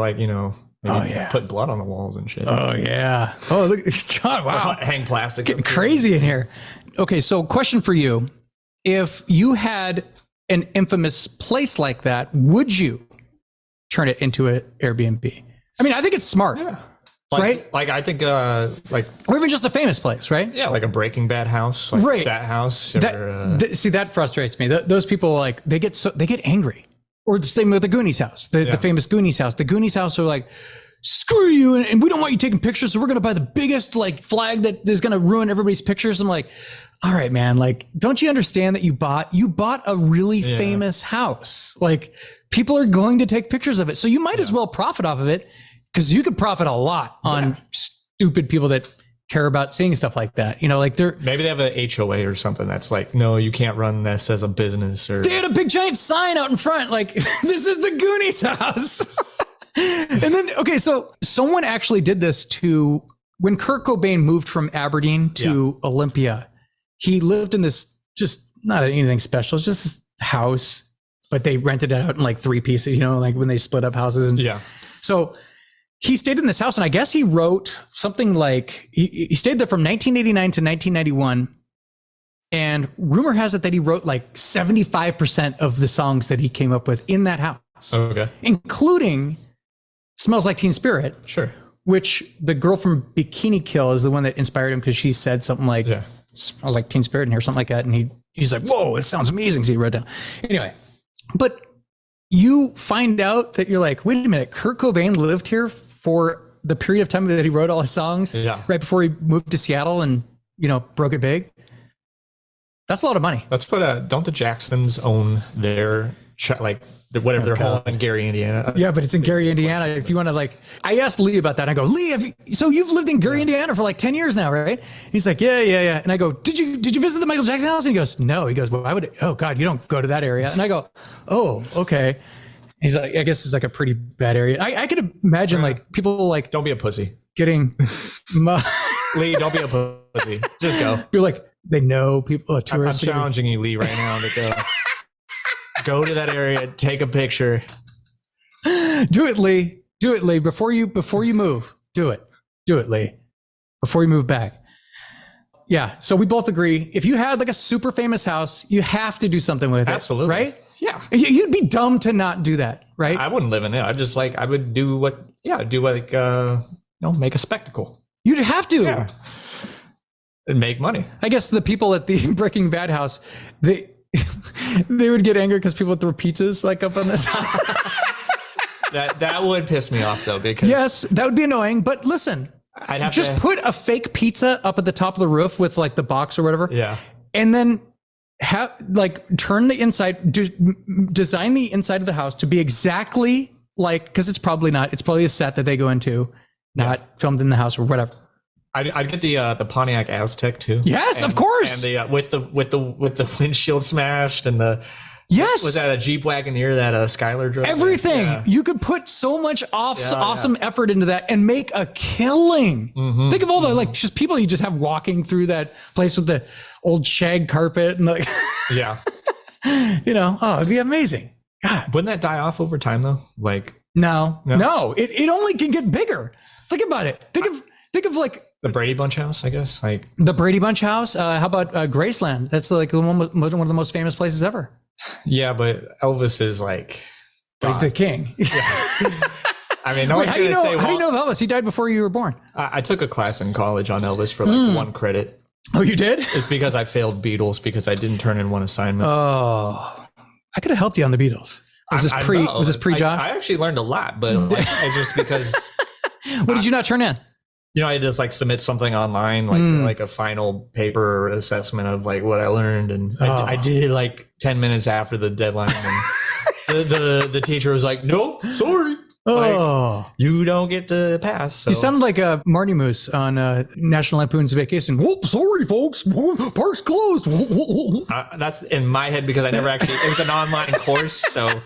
put blood on the walls and shit. Oh, yeah. Oh, look. God, wow. Hang plastic. Getting crazy in here. Okay, so question for you. If you had an infamous place like that, would you turn it into an Airbnb? I mean, I think it's smart. Yeah. Right? Like, I think, or even just a famous place, right? Yeah, like a Breaking Bad house. Like right. That house. See, that frustrates me. Those people, like, they get angry. Or the same with the Goonies house, the famous Goonies house. The Goonies house are like, screw you, and we don't want you taking pictures, so we're going to buy the biggest, like, flag that is going to ruin everybody's pictures. I'm like, all right, man, like, don't you understand that you bought a really famous house? Like, people are going to take pictures of it, so you might as well profit off of it, because you could profit a lot on stupid people that care about seeing stuff like that. Like maybe they have a HOA or something that's like, no, you can't run this as a business. Or they had a big giant sign out in front, like, this is the Goonies house. And then, okay, so someone actually did this to, when Kurt Cobain moved from Aberdeen to Olympia, he lived in this, just not anything special, it's just this house, but they rented it out in like 3 pieces, like when they split up houses. And so he stayed in this house, and I guess he wrote something like, he stayed there from 1989 to 1991. And rumor has it that he wrote like 75% of the songs that he came up with in that house. Okay. Including Smells Like Teen Spirit. Sure. Which the girl from Bikini Kill is the one that inspired him, because she said something like, smells like Teen Spirit in here, something like that. And he's like, whoa, it sounds amazing. So he wrote down. Anyway, but you find out that you're like, wait a minute, Kurt Cobain lived here for the period of time that he wrote all his songs right before he moved to Seattle and, broke it big. That's a lot of money. Let's put don't the Jacksons own their their home in Gary, Indiana? Yeah, but it's in Gary, Indiana. If you want to, I asked Lee about that. I go, Lee, so you've lived in Gary, Indiana for like 10 years now, right? He's like, yeah. And I go, did you visit the Michael Jackson house? And he goes, no. He goes, well, oh God, you don't go to that area. And I go, oh, okay. He's like, I guess it's like a pretty bad area. I could imagine like people like, don't be a pussy. Getting Lee, don't be a pussy. Just go. You're like, they know people. I'm challenging you, Lee, right now to go to that area, take a picture. Do it, Lee. Before you move, do it, Lee. Before you move back. Yeah. So we both agree. If you had like a super famous house, you have to do something with it. Absolutely. Right? Yeah. You'd be dumb to not do that, right? I wouldn't live in it. I would do make a spectacle. You'd have to. Yeah. And make money. I guess the people at the Breaking Bad house, they would get angry because people throw pizzas like up on this. That would piss me off though, because yes, that would be annoying. But listen, put a fake pizza up at the top of the roof with like the box or whatever. Yeah. And then turn the inside, design the inside of the house to be exactly like, because it's probably a set that they go into, not filmed in the house or whatever. I'd get the Pontiac Aztec too. Yes, of course. And the with the windshield smashed and the. Yes. Was that a Jeep Wagoneer that Skylar drove? Everything. Yeah. You could put so much awesome effort into that and make a killing. Mm-hmm. Think of all the like just people you just have walking through that place with the old shag carpet and like Yeah. It'd be amazing. God. Wouldn't that die off over time though? Like No. It only can get bigger. Think about it. Think of like the Brady Bunch house, I guess. Like the Brady Bunch house. How about Graceland? That's like one of the most famous places ever. Yeah, but Elvis is like he's the king. Yeah. I mean, no one's how do you gonna say. How do you know of Elvis? He died before you were born. I took a class in college on Elvis for like 1 credit. Oh, you did? It's because I failed Beatles because I didn't turn in one assignment. Oh, I could have helped you on the Beatles. Was this pre Josh? I actually learned a lot, but like, I just because. What did you not turn in? I just like submit something online, like a final paper assessment of like what I learned, and I did it like 10 minutes after the deadline, and the teacher was like, "Nope, sorry, like, you don't get to pass." So. You sound like a Marty Moose on National Lampoon's Vacation. Whoop, sorry, folks, park's closed. That's in my head because I never actually. It was an online course, so.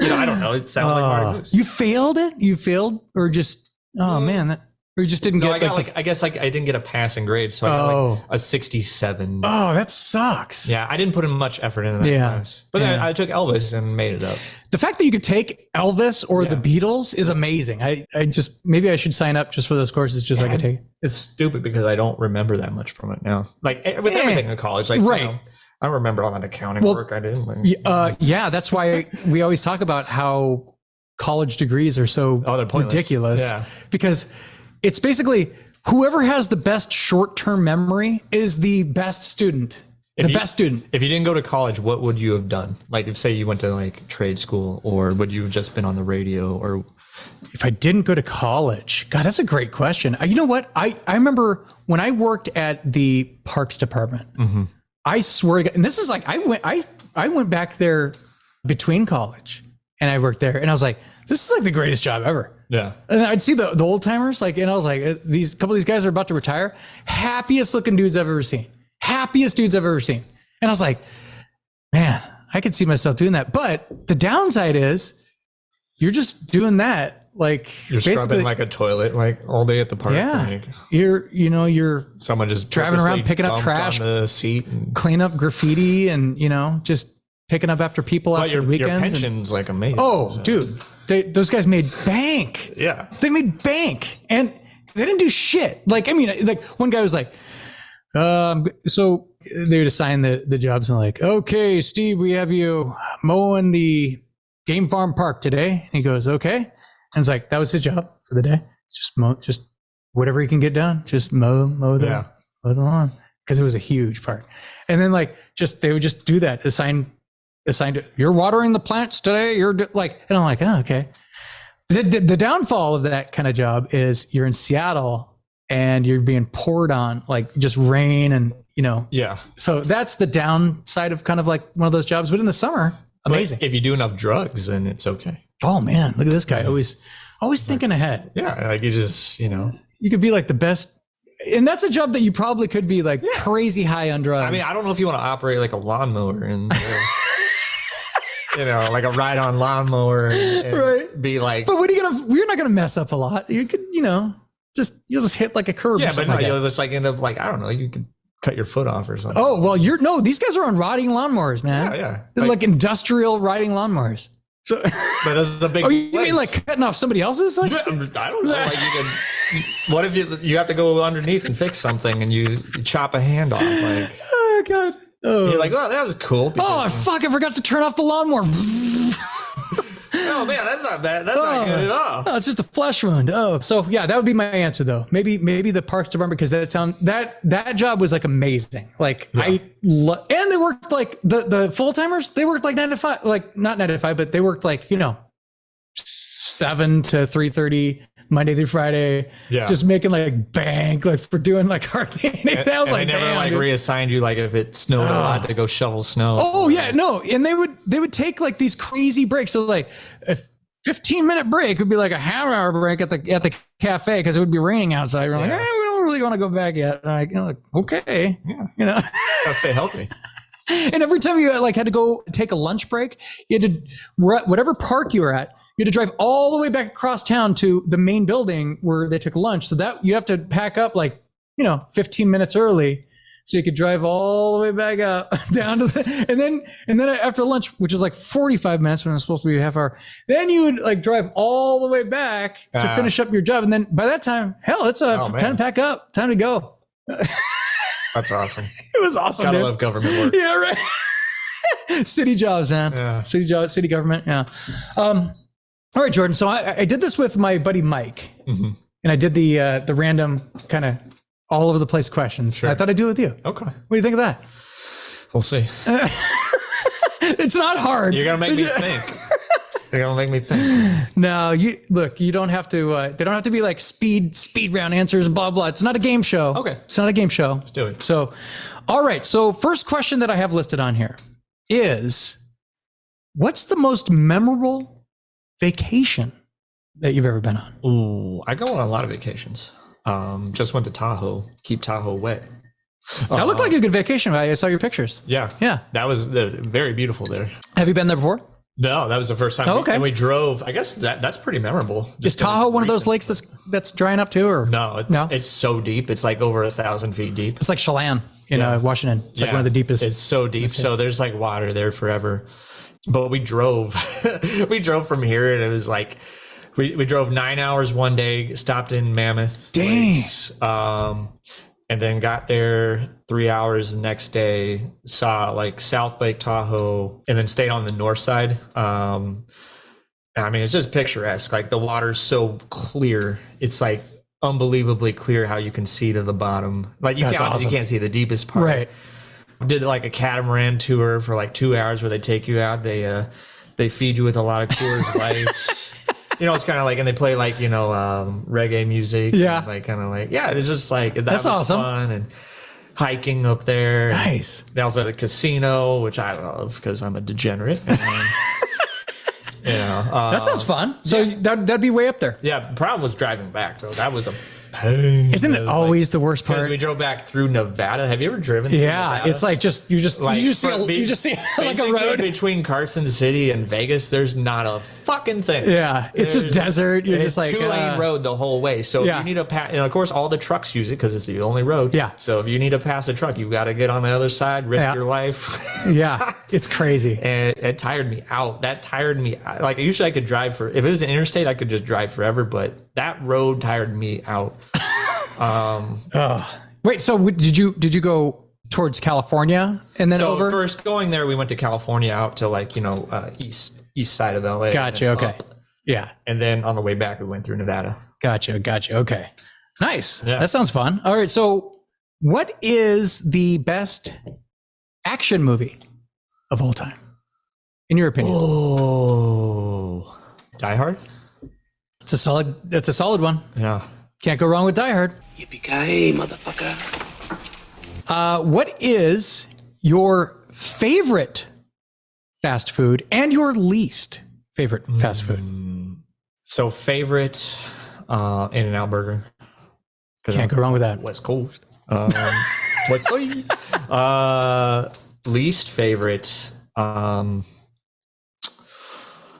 I don't know. It sounds like Marty Moose. You failed it? You failed, or just man, or you just didn't get? I guess I didn't get a passing grade, so I got like a 67. Oh, that sucks. Yeah, I didn't put in much effort into that class, but then I took Elvis and made it up. The fact that you could take Elvis or the Beatles is amazing. I just maybe I should sign up just for those courses, just so I could take. It's stupid because I don't remember that much from it now. Like with everything in college, like right. I don't remember all that accounting work I did. That's why we always talk about how college degrees are so ridiculous. Yeah. Because it's basically whoever has the best short-term memory is the best student. Best student. If you didn't go to college, what would you have done? Like if say you went to like trade school, or would you have just been on the radio? Or if I didn't go to college, God, that's a great question. You know what? I remember when I worked at the parks department. Mm-hmm. I swear to God, and this is like I went back there between college and I worked there, and I was like, this is like the greatest job ever. Yeah. And I'd see the old timers, like, and I was like, these couple of these guys are about to retire. Happiest looking dudes I've ever seen. Happiest dudes I've ever seen. And I was like, man, I could see myself doing that. But the downside is you're just doing that. Like you're scrubbing like a toilet, like all day at the park. Yeah. Like, you're someone just driving around, picking up trash on the seat, and clean up graffiti, and just picking up after people after the weekends. Your pension's like amazing. Oh, dude, those guys made bank. Yeah, they made bank, and they didn't do shit. Like like one guy was like, so they would assign the jobs, and like, okay, Steve, we have you mowing the game farm park today. And he goes, okay. And it's like, that was his job for the day. Just mow, just whatever he can get done. Just mow the lawn. Because it was a huge park. And then like, they would just do that. Assigned you're watering the plants today. You're like, and I'm like, oh, okay. The downfall of that kind of job is you're in Seattle and you're being poured on, like just rain and, Yeah. So that's the downside of kind of like one of those jobs. But in the summer, amazing. But if you do enough drugs, then it's okay. Oh man, look at this guy. Always thinking ahead. Yeah. Like you just, you could be like the best. And that's a job that you probably could be like crazy high on drugs. I mean, I don't know if you want to operate like a lawnmower and, like a ride-on lawnmower and right. Be like. But you're not gonna mess up a lot. You could, you'll just hit like a curb. Yeah, but no, you'll just like end up like, I don't know, you could cut your foot off or something. Oh, well, these guys are on riding lawnmowers, man. Yeah. They're like industrial riding lawnmowers. So, but that's a big. Oh, you mean like cutting off somebody else's? Like, I don't know. Like you can. What if you have to go underneath and fix something and you chop a hand off? Like, oh god. Oh. You're like, oh, that was cool. Fuck! I forgot to turn off the lawnmower. Oh man, that's not bad. That's not good at all. No, it's just a flesh wound. Oh, so yeah, that would be my answer though. Maybe the parks department, because that job was like amazing. Like and they worked like the full timers. They worked like 9 to 5, like not 9 to 5, but they worked like 7 to 3:30 Monday through Friday. Yeah, just making like bank like for doing like hardly anything. I was like, they never like reassigned you like if it snowed a lot to go shovel snow. Oh yeah, no, and they would take like these crazy breaks. So like if 15-minute break would be like a half-hour break at the cafe because it would be raining outside. We're like, we don't really want to go back yet. And I'm like, okay, gotta stay healthy. And every time you like had to go take a lunch break, you had to whatever park you were at, you had to drive all the way back across town to the main building where they took lunch. So that you have to pack up 15 minutes early. So you could drive all the way back out down to and then after lunch, which is like 45 minutes when it's supposed to be a half hour, then you would like drive all the way back to finish up your job. And then by that time, hell, it's time to pack up, time to go. That's awesome. It was awesome. Gotta love government work. Yeah, right. City jobs, man. Yeah. City jobs, city government. Yeah. All right, Jordan. So I did this with my buddy Mike, and I did the random kind of all over the place questions. Sure. I thought I'd do it with you. Okay. What do you think of that? We'll see. It's not hard. You're gonna make me think. You're gonna make me think. No, you don't have to. They don't have to be like speed round answers. Blah blah. It's not a game show. Okay. It's not a game show. Let's do it. So, all right. So first question that I have listed on here is, what's the most memorable vacation that you've ever been on? Ooh, I go on a lot of vacations. Just went to Tahoe. Keep Tahoe wet. That looked like a good vacation. I saw your pictures. Yeah. That was very beautiful there. Have you been there before? No, that was the first time. Oh, okay. And we drove. I guess that's pretty memorable. Is Tahoe one of those lakes that's drying up too, or no? It's so deep. It's like over 1,000 feet deep. It's like Chelan in Washington. It's like one of the deepest. It's so deep. So there's like water there forever. But we drove. We drove from here, and it was like. We drove 9 hours one day, stopped in Mammoth. Dang. And then got there 3 hours the next day, saw like South Lake Tahoe, and then stayed on the north side. I mean, it's just picturesque. Like the water's so clear. It's like unbelievably clear how you can see to the bottom. Like you can't see the deepest part. Right. Did like a catamaran tour for like 2 hours where they take you out. They feed you with a lot of Coors Lights. It's kind of like, and they play like, reggae music. Yeah. And like, kind of like, it's just like, that's was awesome. Fun. And hiking up there. Nice. They also had a casino, which I love because I'm a degenerate. And, that sounds fun. So that'd be way up there. Yeah. The problem was driving back though. That was a pain. Isn't it always the worst part? Because we drove back through Nevada. Have you ever driven? Through Nevada? It's like you just see like a road between Carson City and Vegas. There's not a fucking thing. Yeah, it's just desert. You're just like 2-lane road the whole way. So if you need to pass, and of course all the trucks use it because it's the only road. Yeah. So if you need to pass a truck, you got to get on the other side, risk your life. Yeah, it's crazy. And it tired me out. That tired me. Like usually I could drive if it was an interstate, I could just drive forever. But that road tired me out. Wait, so did you go towards California and then over? First going there, we went to California out to like, east side of LA. Gotcha. Okay. Yeah. And then on the way back, we went through Nevada. Gotcha. Okay. Nice. Yeah. That sounds fun. All right. So what is the best action movie of all time, in your opinion? Oh, Die Hard. That's a solid one. Yeah. Can't go wrong with Die Hard. Yippee-ki-yay, motherfucker. What is your favorite fast food and your least favorite fast food? So favorite, In-N-Out Burger. Can't go wrong with that. West Coast. Least favorite,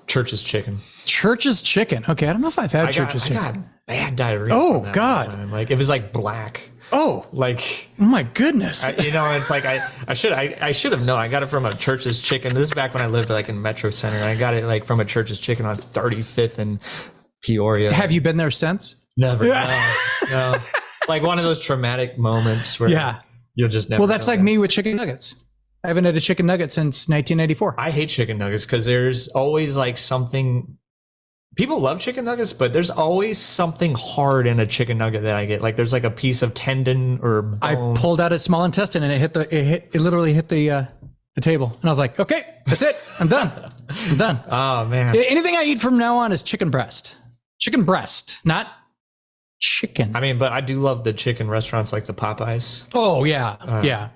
Church's Chicken. Church's Chicken. Okay, I don't know if I've had Church's Chicken. I got bad diarrhea. Oh God! Like it was like black. Oh, like oh my goodness! It's like I should have known. I got it from a Church's Chicken. This is back when I lived like in Metro Center. I got it like from a Church's Chicken on 35th and Peoria. Have you been there since? Never. No. Like one of those traumatic moments where you'll just never. Well, that's like me with chicken nuggets. I haven't had a chicken nugget since 1994. I hate chicken nuggets because there's always like something. People love chicken nuggets, but there's always something hard in a chicken nugget that I get. Like there's like a piece of tendon or bone. I pulled out a small intestine and it literally hit the table. And I was like, okay, that's it. I'm done. Oh man. Anything I eat from now on is chicken breast. Chicken breast, not chicken. I mean, but I do love the chicken restaurants like the Popeyes. Oh yeah.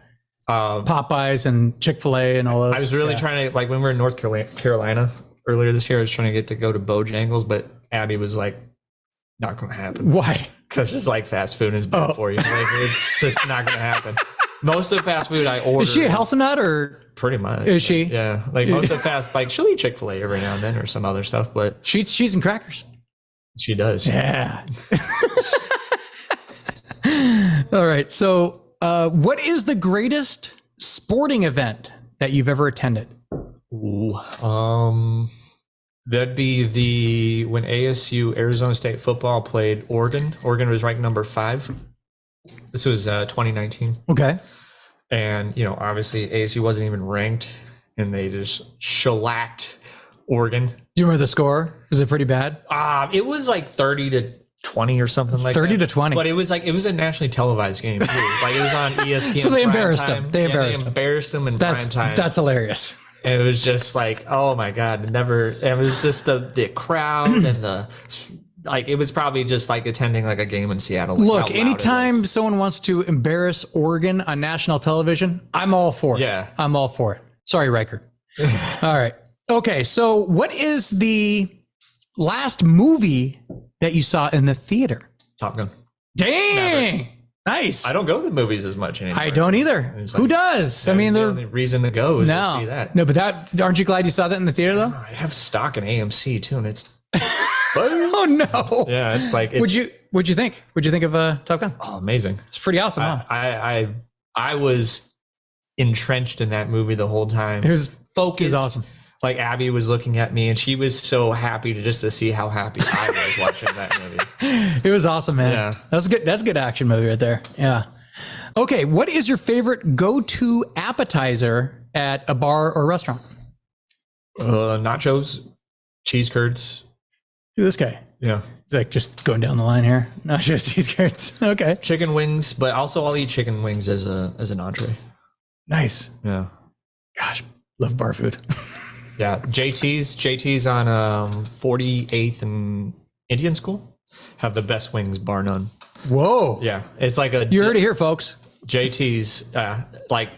Popeyes and Chick-fil-A and all those. I was really trying to, like when we were in North Carolina, earlier this year. I was trying to get to go to Bojangles, but Abby was like, not going to happen. Why? Because it's like fast food is bad for you. Like, it's just not going to happen. Most of the fast food I order. Is she a health nut or? Pretty much. Is she? Yeah. Like most of the fast, like she'll eat Chick-fil-A every now and then or some other stuff, but. She eats cheese and crackers. She does. Yeah. All right. So what is the greatest sporting event that you've ever attended? Ooh, that'd be when ASU, Arizona State football, played Oregon. Oregon was ranked number 5. This was 2019. Okay. And, obviously ASU wasn't even ranked, and they just shellacked Oregon. Do you remember the score? Was it pretty bad? It was like 30-20 or something like 30 that. to 20. But it was a nationally televised game too. Like it was on ESPN. So they prime embarrassed time. them. They embarrassed them in prime time. That's hilarious. And it was just like, oh my God, it was just the crowd and it was probably just like attending like a game in Seattle. Like Look, anytime someone wants to embarrass Oregon on national television, I'm all for it. Yeah. I'm all for it. Sorry, Riker. All right. Okay. So what is the last movie that you saw in the theater? Top Gun. Dang. Never. Nice. I don't go to the movies as much anymore. I don't either. Who does? I mean, the only reason to go is to see that. No, but aren't you glad you saw that in the theater though? I have stock in AMC too, and it's. Oh no. Yeah, it's like. What'd you think? What'd you think of Top Gun? Oh, amazing! It's pretty awesome. Huh? I was entrenched in that movie the whole time. It was focused. It was awesome. Like Abby was looking at me, and she was so happy to see how happy I was watching that movie. It was awesome, man. Yeah, that's good. That's a good action movie right there. Yeah. Okay, what is your favorite go-to appetizer at a bar or restaurant? Nachos, cheese curds. Look at this guy. Yeah. Like just going down the line here. Nachos, cheese curds. Okay. Chicken wings, but also I'll eat chicken wings as an entree. Nice. Yeah. Gosh, love bar food. Yeah. JT's on 48th and Indian School have the best wings, bar none. Whoa. Yeah. It's like you heard it here, folks. JT's, like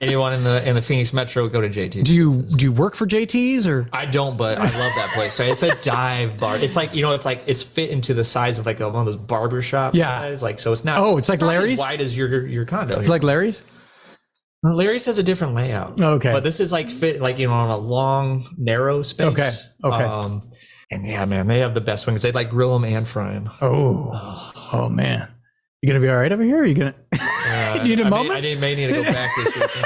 anyone in the Phoenix Metro, go to JT's. Do you work for JT's or? I don't, but I love that place. So it's a dive bar. It's like, it's fit into the size of like one of those barber shops. Yeah. Size. Like, so it's not. Oh, it's like Larry's? As wide as your condo. It's like Larry's? Well, Larry's has a different layout. Okay. But this is like fit like, on a long, narrow space. Okay. And yeah, man, they have the best wings. They like grill them and fry them. Oh man. You gonna be all right over here? Are you gonna need a moment? I may need to go back this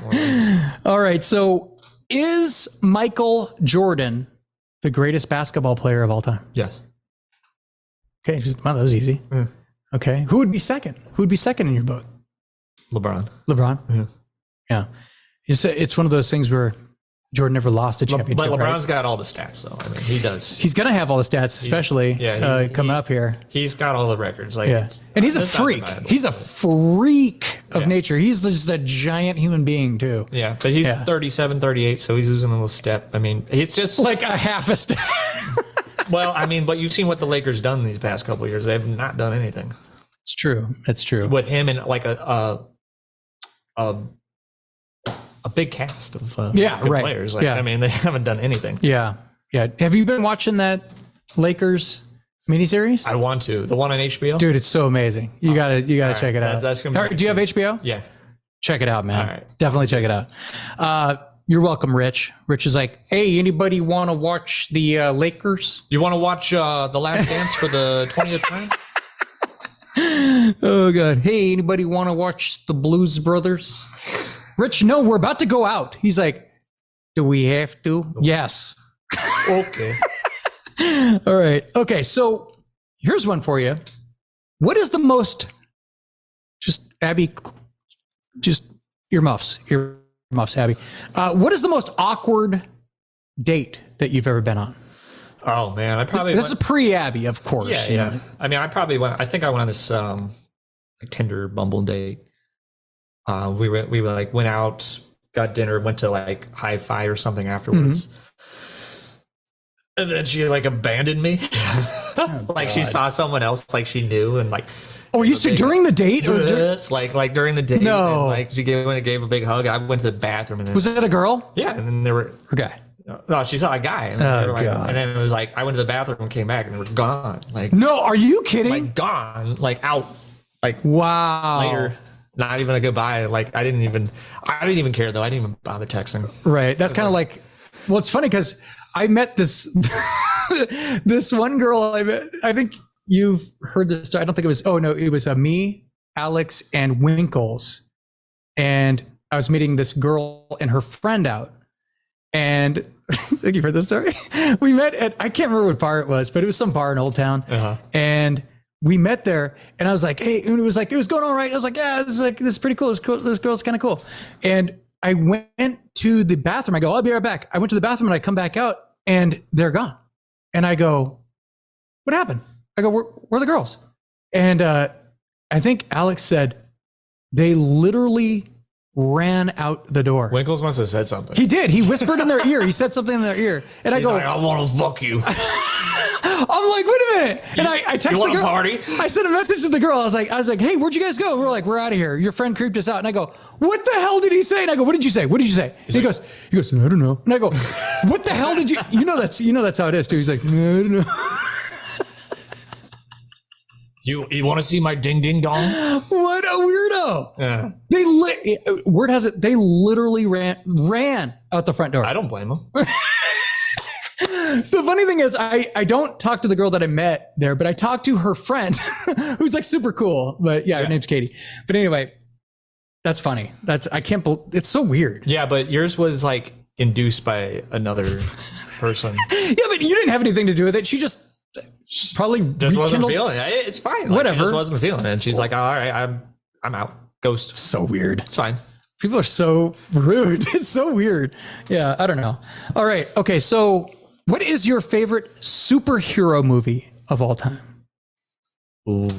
weekend. All right. So is Michael Jordan the greatest basketball player of all time? Yes. Okay. Wow, that was easy. Yeah. Okay. Who would be second? Who would be second in your book? LeBron. Yeah. It's one of those things where Jordan never lost a championship. But LeBron's right? got all the stats, though. I mean, he does. He's going to have all the stats, especially coming up here. He's got all the records. Like, yeah. And he's a freak. He's a freak of nature. He's just a giant human being, too. Yeah, but he's 37, 38, so he's losing a little step. I mean, it's just like a half a step. Well, I mean, but you've seen what the Lakers done these past couple of years. They've not done anything. It's true. It's true. With him and like a big cast of good players. Like, I mean, they haven't done anything. Yeah. Yeah. Have you been watching that Lakers miniseries? I want to. The one on HBO? Dude, it's so amazing. You gotta check it out. That's gonna be do you have HBO? Yeah. Check it out, man. All right. Definitely check it out. You're welcome, Rich. Rich is like, hey, anybody want to watch the Lakers? You want to watch The Last Dance for the 20th time? Oh, God. Hey, anybody want to watch the Blues Brothers? Rich, no, we're about to go out. He's like, do we have to? Yes. Okay. All right. Okay, so here's one for you. What is the most, Abby, earmuffs, Abby. What is the most awkward date that you've ever been on? Oh, man. I probably This is pre-Abby, of course. Yeah. I mean, I think I went on this like Tinder Bumble date. We went out, got dinner, went to like Hi-Fi or something afterwards. And then she like abandoned me. Like she saw someone else like she knew and like. Oh, you said during the date? Or like during the date. No. And, like she gave a big hug. I went to the bathroom and then. Was it a girl? Yeah. And then there were. Okay. No, she saw a guy. And, and then it was like, I went to the bathroom and came back and they were gone. Like, no, are you kidding? Like gone, like out, like wow. Later, not even a goodbye. Like I didn't even care though. I didn't even bother texting. Right. That's kind of like, well, it's funny because I met this, this one girl I met. I think you've heard this story. I don't think it was, it was me, Alex, and Winkles. And I was meeting this girl and her friend out. And I think you've heard this story. We met at, I can't remember what bar it was, but it was some bar in Old Town. And we met there and I was like, hey, and it was going all right. I was like, yeah, this is pretty cool. This girl's kind of cool. And I went to the bathroom. I go, I'll be right back. I went to the bathroom and I come back out and they're gone. And I go, what happened? I go, where are the girls? And I think Alex said they literally ran out the door. Winkles must have said something. He did. He whispered in their ear. He said something in their ear. And I go, like, I want to fuck you. I'm like, wait a minute. And I texted the girl. Party? I sent a message to the girl. I was like, hey, where'd you guys go? We're like, we're out of here. Your friend creeped us out. And I go, what the hell did he say? And I go, what did you say? What did you say? He goes, I don't know. And I go, what the hell did you? You know that's how it is too. He's like, no, I don't know. You want to see my ding ding dong? What a weirdo! Yeah. Word has it they literally ran out the front door. I don't blame them. The funny thing is, I don't talk to the girl that I met there, but I talked to her friend, who's like super cool. But yeah, her name's Katie. But anyway, that's funny. I can't believe it's so weird. Yeah, but yours was like induced by another person. Yeah, but you didn't have anything to do with it. She just probably just wasn't feeling it. It's fine. Like, whatever. She just wasn't feeling it. And she's like, all right, I'm out. Ghost. So weird. It's fine. People are so rude. It's so weird. Yeah, I don't know. All right. Okay. So what is your favorite superhero movie of all time? Ooh.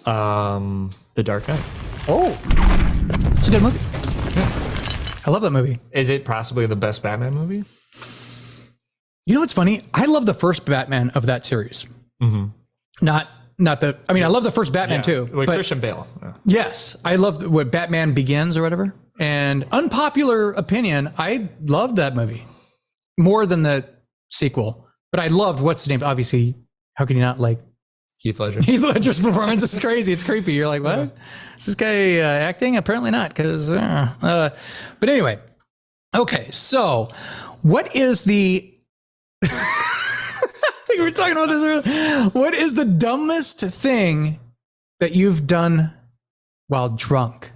The Dark Knight. Oh, it's a good movie. Yeah. I love that movie. Is it possibly the best Batman movie? You know what's funny? I love the first Batman of that series. Mm-hmm. Not the. I mean, I love the first Batman too. With Christian Bale. Yeah. Yes, I loved what Batman Begins or whatever. And unpopular opinion, I loved that movie more than the sequel. But I loved what's his name. Obviously, how can you not like Heath Ledger? Heath Ledger's performance is crazy. It's creepy. You're like, what? Yeah. Is this guy acting? Apparently not. Because, but anyway, okay. So, what is the? We were talking about this earlier. What is the dumbest thing that you've done while drunk?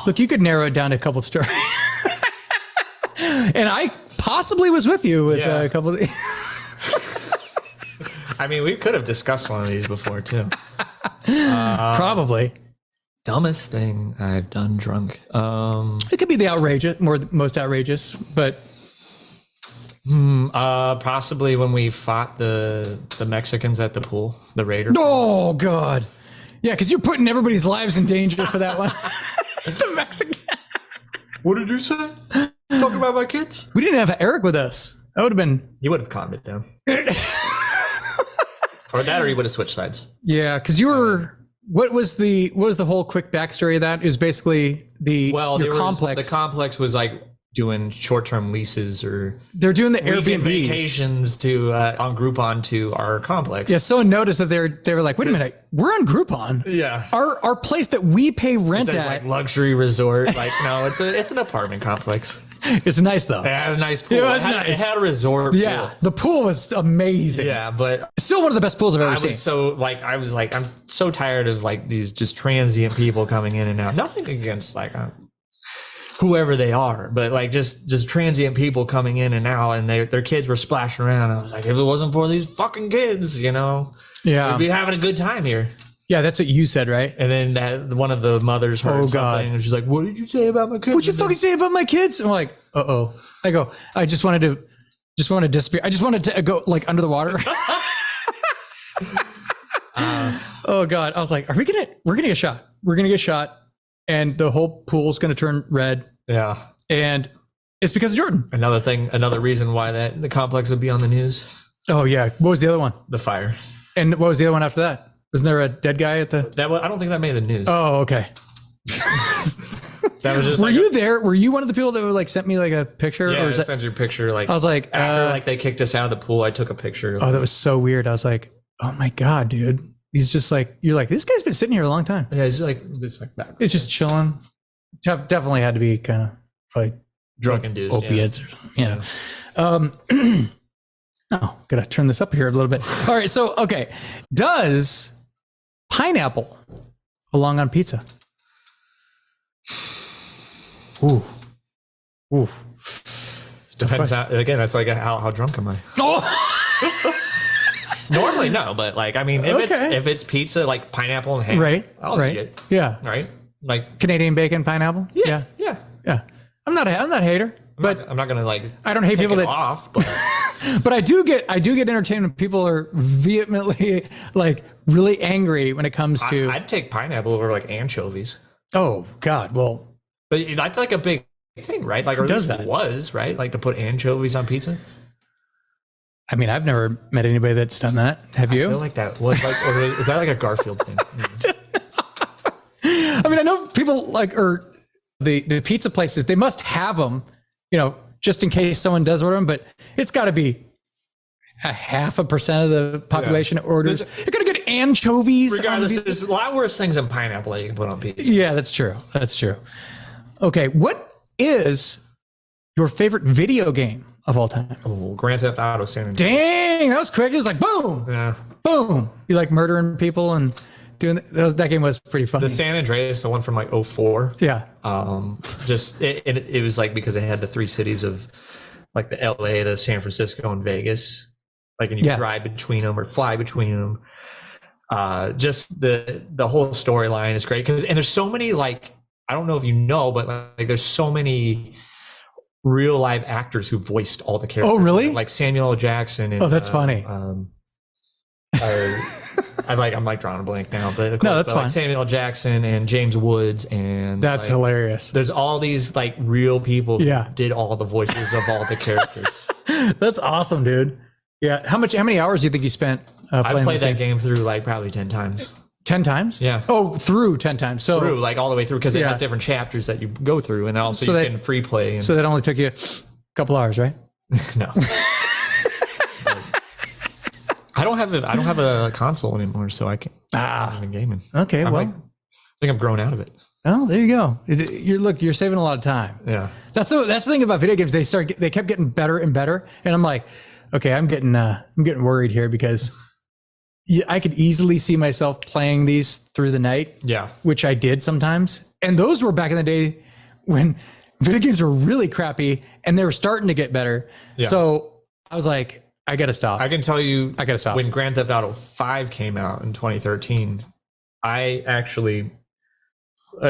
Look, you could narrow it down to a couple of stories. And I possibly was with you with a couple of I mean, we could have discussed one of these before too. Probably. Dumbest thing I've done drunk. It could be the most outrageous, but possibly when we fought the Mexicans at the pool, the Raiders. Oh God, yeah, because you're putting everybody's lives in danger for that one. The Mexican. What did you say? Talk about my kids. We didn't have Eric with us. That would have been. You would have calmed it down. Or that, or you would have switched sides. Yeah, because you were. What was the whole quick backstory of that? It was basically your complex. The complex was like doing short-term leases, or they're doing the Airbnb vacations to on Groupon to our complex. Yeah, someone noticed that they were like, wait a minute, we're on Groupon. Yeah, our place that we pay rent at, like luxury resort. Like no, it's an apartment complex. It's nice though. It had a nice pool. It was nice. It had a resort. Yeah, pool. The pool was amazing. Yeah, but still one of the best pools I've ever seen. I was like, I'm so tired of like these just transient people coming in and out. Nothing against like whoever they are, but like just transient people coming in and out, and their kids were splashing around. I was like, if it wasn't for these fucking kids, we'd be having a good time here. Yeah, that's what you said, right? And then that one of the mothers heard something, and she's like, "What did you say about my kids? What'd you fucking say about my kids?" And I'm like, "Uh-oh." I go, I just wanted to disappear. I just wanted to go like under the water. Oh God. I was like, we're gonna get shot. We're gonna get shot. And the whole pool's gonna turn red. Yeah. And it's because of Jordan. Another reason why the complex would be on the news. Oh yeah. What was the other one? The fire. And what was the other one after that? Wasn't there a dead guy at the? I don't think that made the news. Oh, okay. That was just. Were you there? Were you one of the people that were like sent me like a picture? Yeah, or I was that, sent you a picture. Like I was like, after like they kicked us out of the pool, I took a picture. Oh, that was so weird. I was like, oh my god, dude. He's just like, you're like, this guy's been sitting here a long time. Yeah, he's like this like back. It's just chilling. Definitely had to be kind of like drunken dudes, opiates. Yeah. Oh, gotta turn this up here a little bit. All right, so okay, does pineapple belong on pizza? Ooh. Depends how, again, that's like how drunk am I? Oh. Normally no, but like I mean, if it's pizza like pineapple and ham, Right. I'll eat it. Yeah. Right. Like Canadian bacon pineapple. yeah. I'm not a hater, but I'm not gonna like. I don't hate take people it that off, but but I do get entertained when people are vehemently like really angry when it comes to. I'd take pineapple over like anchovies. Oh God, well, But that's like a big thing, right? Like, or does at least that? it was, right? Like to put anchovies on pizza. I mean, I've never met anybody that's done that. Have you? I feel like that was like, or is that like a Garfield thing? I mean, I know people like, or the pizza places, they must have them, just in case someone does order them, but it's got to be 0.5% of the population orders. You're going to get anchovies. Regardless, there's a lot worse things than pineapple that you can put on pizza. Yeah, that's true. That's true. Okay. What is your favorite video game of all time? Oh, Grand Theft Auto San Andreas. Dang, that was quick. It was like, boom, Yeah. boom. You like murdering people and doing that game was pretty funny. The San Andreas, the one from like 04. Yeah. Just it was like because it had the three cities of like the LA, the San Francisco, and Vegas. Like, and you drive between them or fly between them. Just the whole storyline is great and there's so many like I don't know if you know, but like there's so many real live actors who voiced all the characters. Oh, really? Like Samuel L. Jackson. And, oh, that's funny. I'm like drawing a blank now, but of course, no, that's fine. Like Samuel L. Jackson and James Woods and that's like, hilarious. There's all these like real people who did all the voices of all the characters. That's awesome, dude. Yeah. How many hours do you think you spent playing I played this that game through like probably 10 times. 10 times? Yeah. Oh, through 10 times. So through like all the way through because it has different chapters that you go through, and also so you can free play. So that only took you a couple hours, right? No. I don't have a console anymore, so I can't. I'm even gaming. Okay, I well, think I've grown out of it. Well, there you go. You're saving a lot of time. Yeah. That's the thing about video games. They kept getting better and better, and I'm like, okay, I'm getting worried here because I could easily see myself playing these through the night. Yeah. Which I did sometimes, and those were back in the day when video games were really crappy and they were starting to get better. Yeah. So I was like, I gotta stop. I can tell you, I gotta stop. When Grand Theft Auto 5 came out in 2013, I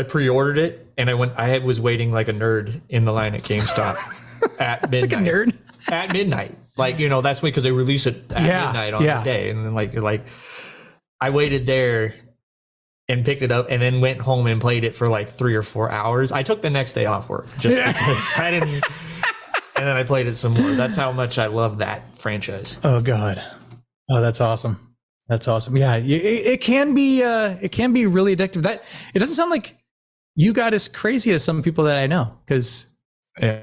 pre-ordered it, and I was waiting like a nerd in the line at GameStop at midnight. Like a nerd at midnight. Like, that's because they release it at midnight on the day, and then like I waited there and picked it up, and then went home and played it for like 3 or 4 hours. I took the next day off work just because I didn't. And then I played it some more. That's how much I love that franchise. Oh God. Oh, that's awesome. That's awesome. Yeah, it can be really addictive. That it doesn't sound like you got as crazy as some people that I know, because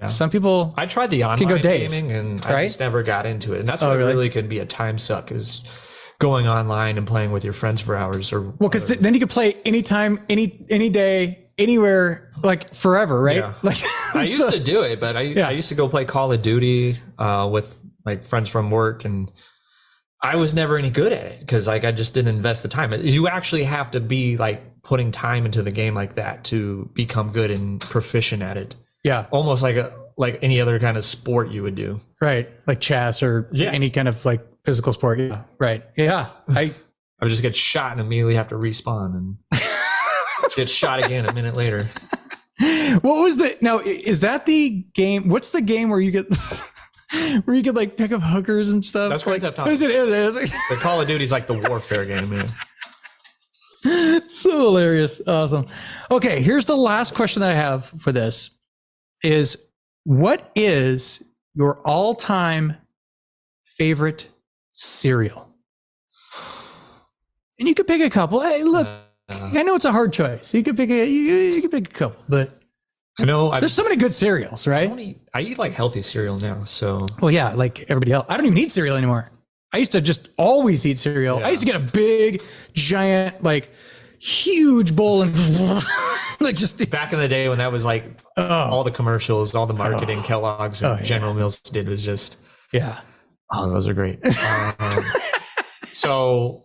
some people I tried the online can go days, gaming and I just never got into it. And that's what really can be a time suck, is going online and playing with your friends for hours. Or because then you could play anytime, any day, anywhere, like forever, right? Yeah. Like I used to do it, but I used to go play Call of Duty with like friends from work, and I was never any good at it because like I just didn't invest the time. You actually have to be like putting time into the game like that to become good and proficient at it. Yeah, almost like any other kind of sport you would do. Right, like chess or any kind of like physical sport. Yeah, right. Yeah, I would just get shot and immediately have to respawn and get shot again a minute later. What was now? Is that the game? What's the game where you get where you could like pick up hookers and stuff? That's Grand Theft Auto. The Call of Duty is like the warfare game, man. So hilarious. Awesome. Okay, here's the last question that I have for this is, what is your all-time favorite cereal? And you could pick a couple. Hey, look, I know it's a hard choice. You could pick you could pick a couple, but I know. There's so many good cereals, right? I eat like healthy cereal now. So. Well, yeah, like everybody else. I don't even eat cereal anymore. I used to just always eat cereal. I used to get a big, giant, like huge bowl and like just back in the day when that was like all the commercials, all the marketing Kellogg's and General Mills did was just those are great. So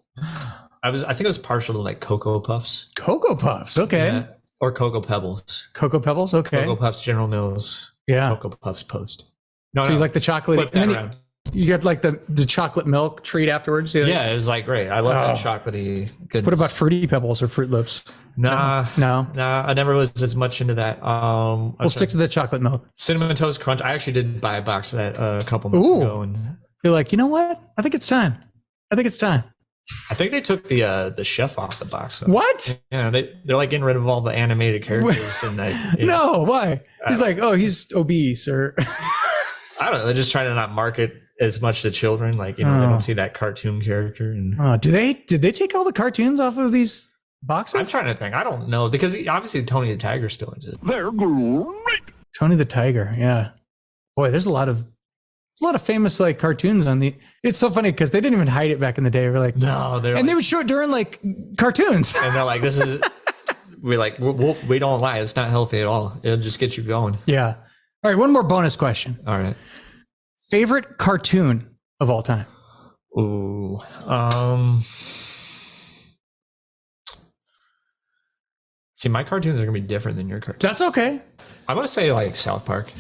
I think I was partial to like Cocoa Puffs. Cocoa Puffs, okay. Or Cocoa Pebbles. Cocoa Pebbles, okay. Cocoa Puffs, General Mills. Yeah. Cocoa Puffs Post. No, so you like the chocolate? Flip that around. You get like the chocolate milk treat afterwards? Yeah, it was like great. I love that chocolatey goodness. What about Fruity Pebbles or Fruit Loops? Nah. No. I never was as much into that. We'll stick to the chocolate milk. Cinnamon Toast Crunch. I actually did buy a box of that a couple months ago. And you're like, you know what? I think it's time. I think they took the chef off the box. Though. What? Yeah, they're like getting rid of all the animated characters. And no, why? He's like, oh, he's obese or... I don't know. They're just trying to not market as much to children. Like, they don't see that cartoon character. And did they take all the cartoons off of these boxes? I'm trying to think. I don't know because obviously Tony the Tiger still exists. They're great. Tony the Tiger, yeah. Boy, there's a lot of famous like cartoons on the. It's so funny because they didn't even hide it back in the day. We're like, no, they would show it during like cartoons, and they're like, this is. We don't lie. It's not healthy at all. It'll just get you going. Yeah. All right, one more bonus question. All right. Favorite cartoon of all time? Ooh. See, my cartoons are gonna be different than your cartoons. That's okay. I'm gonna say like South Park.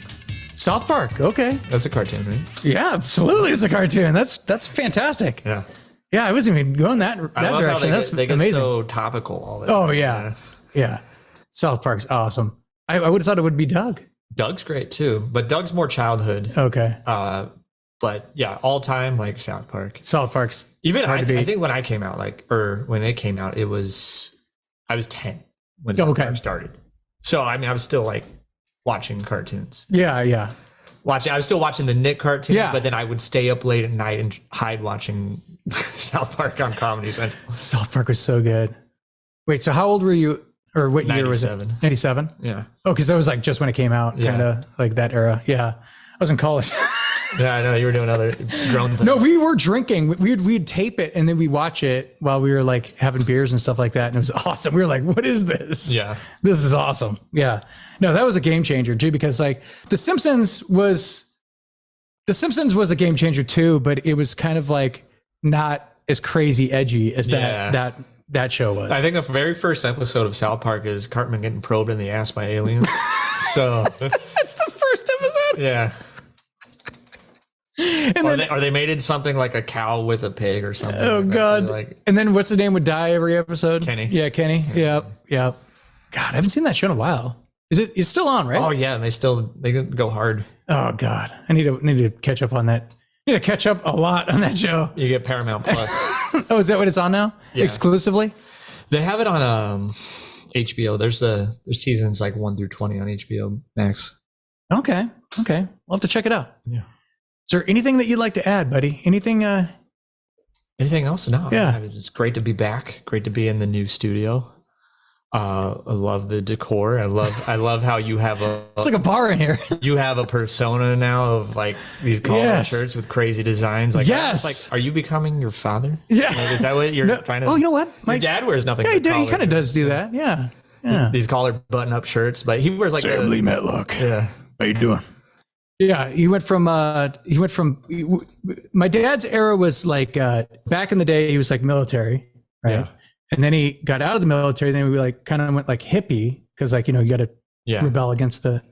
South Park, okay. That's a cartoon, right? Yeah, absolutely, it's a cartoon. That's fantastic. Yeah. Yeah, I wasn't even going that direction. That's they get amazing. so topical all the time. Oh yeah. South Park's awesome. I would have thought it would be Doug. Doug's great too, but Doug's more childhood. Okay. But yeah, all time like South Park. South Park's even I think when I came out, when it came out, I was 10 when South Park started. So I mean, I was still like watching cartoons. Yeah. I was still watching the Nick cartoons, but then I would stay up late at night and hide watching South Park on Comedy Central. South Park was so good. Wait, so how old were you? Or what year was it? 97? Yeah. Oh, because that was like just when it came out, kind of like that era. Yeah. I was in college. Yeah, I know. You were doing other grown things. No, we were drinking. We'd tape it and then we'd watch it while we were like having beers and stuff like that. And it was awesome. We were like, what is this? Yeah. This is awesome. Yeah. No, that was a game changer too, because like The Simpsons was a game changer too, but it was kind of like not as crazy edgy as that show was. I think the very first episode of South Park is Cartman getting probed in the ass by aliens. So that's the first episode. Yeah. Or they made it something like a cow with a pig or something. Oh God! And then what's his name would die every episode? Kenny. Yeah, Kenny. Yep. God, I haven't seen that show in a while. It's still on, right? Oh yeah, and they go hard. Oh God, I need to catch up on that. I need to catch up a lot on that show. You get Paramount Plus. Oh, is that what it's on now? Yeah. Exclusively? They have it on HBO. There's seasons like 1 through 20 on HBO Max. Okay. We'll have to check it out. Yeah. Is there anything that you'd like to add, buddy? Anything else? No. Yeah. It's great to be back. Great to be in the new studio. I love the decor. I love how you have it's like a bar in here. You have a persona now of like these collar shirts with crazy designs. Like, yes. Like, are you becoming your father? Yeah. Like, is that what you're trying to? Oh, you know what? My dad wears nothing. Yeah, he kind of does do that. Yeah. These collar button-up shirts, but he wears like Sam Lee Matlock. Yeah. How you doing? Yeah, he went from my dad's era was like back in the day he was like military, right? Yeah. And then he got out of the military. Then we like kind of went like hippie because like you got to rebel against the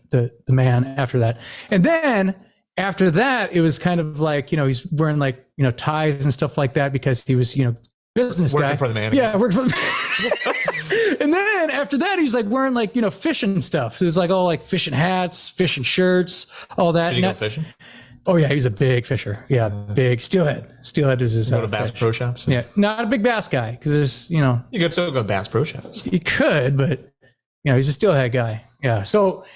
man after that. And then after that, it was kind of like he's wearing like ties and stuff like that because he was business working guy for the man. Yeah, working for the And then after that, he's like wearing like fishing stuff. So it was like all like fishing hats, fishing shirts, all that. Did he go fishing? Oh yeah, he's a big fisher. Yeah, big steelhead. Steelhead is his. Go to Bass Pro Shops. Yeah, not a big bass guy because there's You could still go to Bass Pro Shops. He could, but he's a steelhead guy. Yeah, so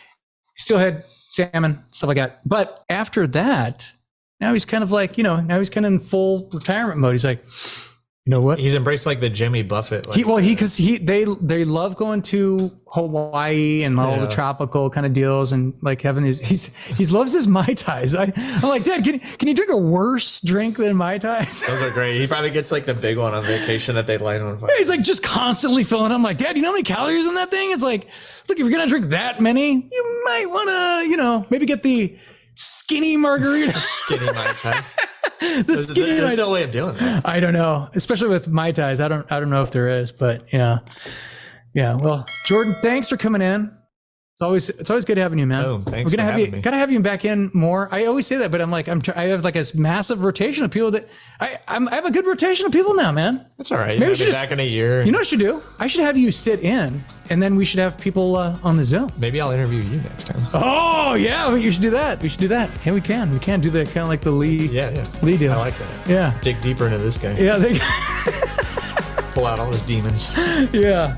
steelhead, salmon, stuff like that. But after that, now he's kind of like now he's kind of in full retirement mode. He's like, You know what? He's embraced like the Jimmy Buffett. Like, They love going to Hawaii and all the tropical kind of deals, and like having he loves his Mai Tais. I'm like, Dad, can you drink a worse drink than Mai Tais? Those are great. He probably gets like the big one on vacation that they light on fire. He's like just constantly filling. I'm like, Dad, you know how many calories in that thing? It's like if you're gonna drink that many, you might wanna, maybe get the skinny margarita. Skinny Mai Tai. There's no way of doing that. I don't know, especially with Mai Tais. I don't know if there is, but yeah. Well, Jordan, thanks for coming in. It's always good having you, man. Oh, thanks. We're gonna for having me. gotta have you back in more. I always say that, but I'm like, I have like a massive rotation of people that I have a good rotation of people now, man. That's all right. Maybe we should should back in a year. You know what I should do? I should have you sit in, and then we should have people on the Zoom. Maybe I'll interview you next time. Oh yeah, you should do that. We should do that. Yeah, we can do that kind of like the Lee. Yeah. Lee deal. I like that. Yeah. Dig deeper into this guy. Yeah. Pull out all his demons. Yeah.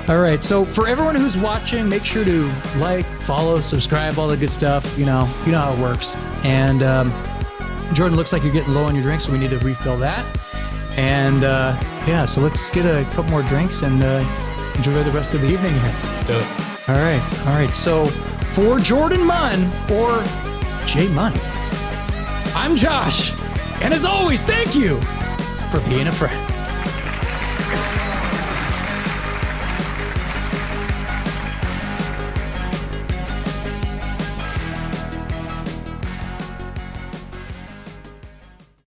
All right. So for everyone who's watching, make sure to like, follow, subscribe, all the good stuff. You know how it works. And Jordan, looks like you're getting low on your drink, so we need to refill that. And so let's get a couple more drinks and enjoy the rest of the evening here. Do it. All right. So for Jordan Munn or Jay Munney, I'm Josh. And as always, thank you for being a friend.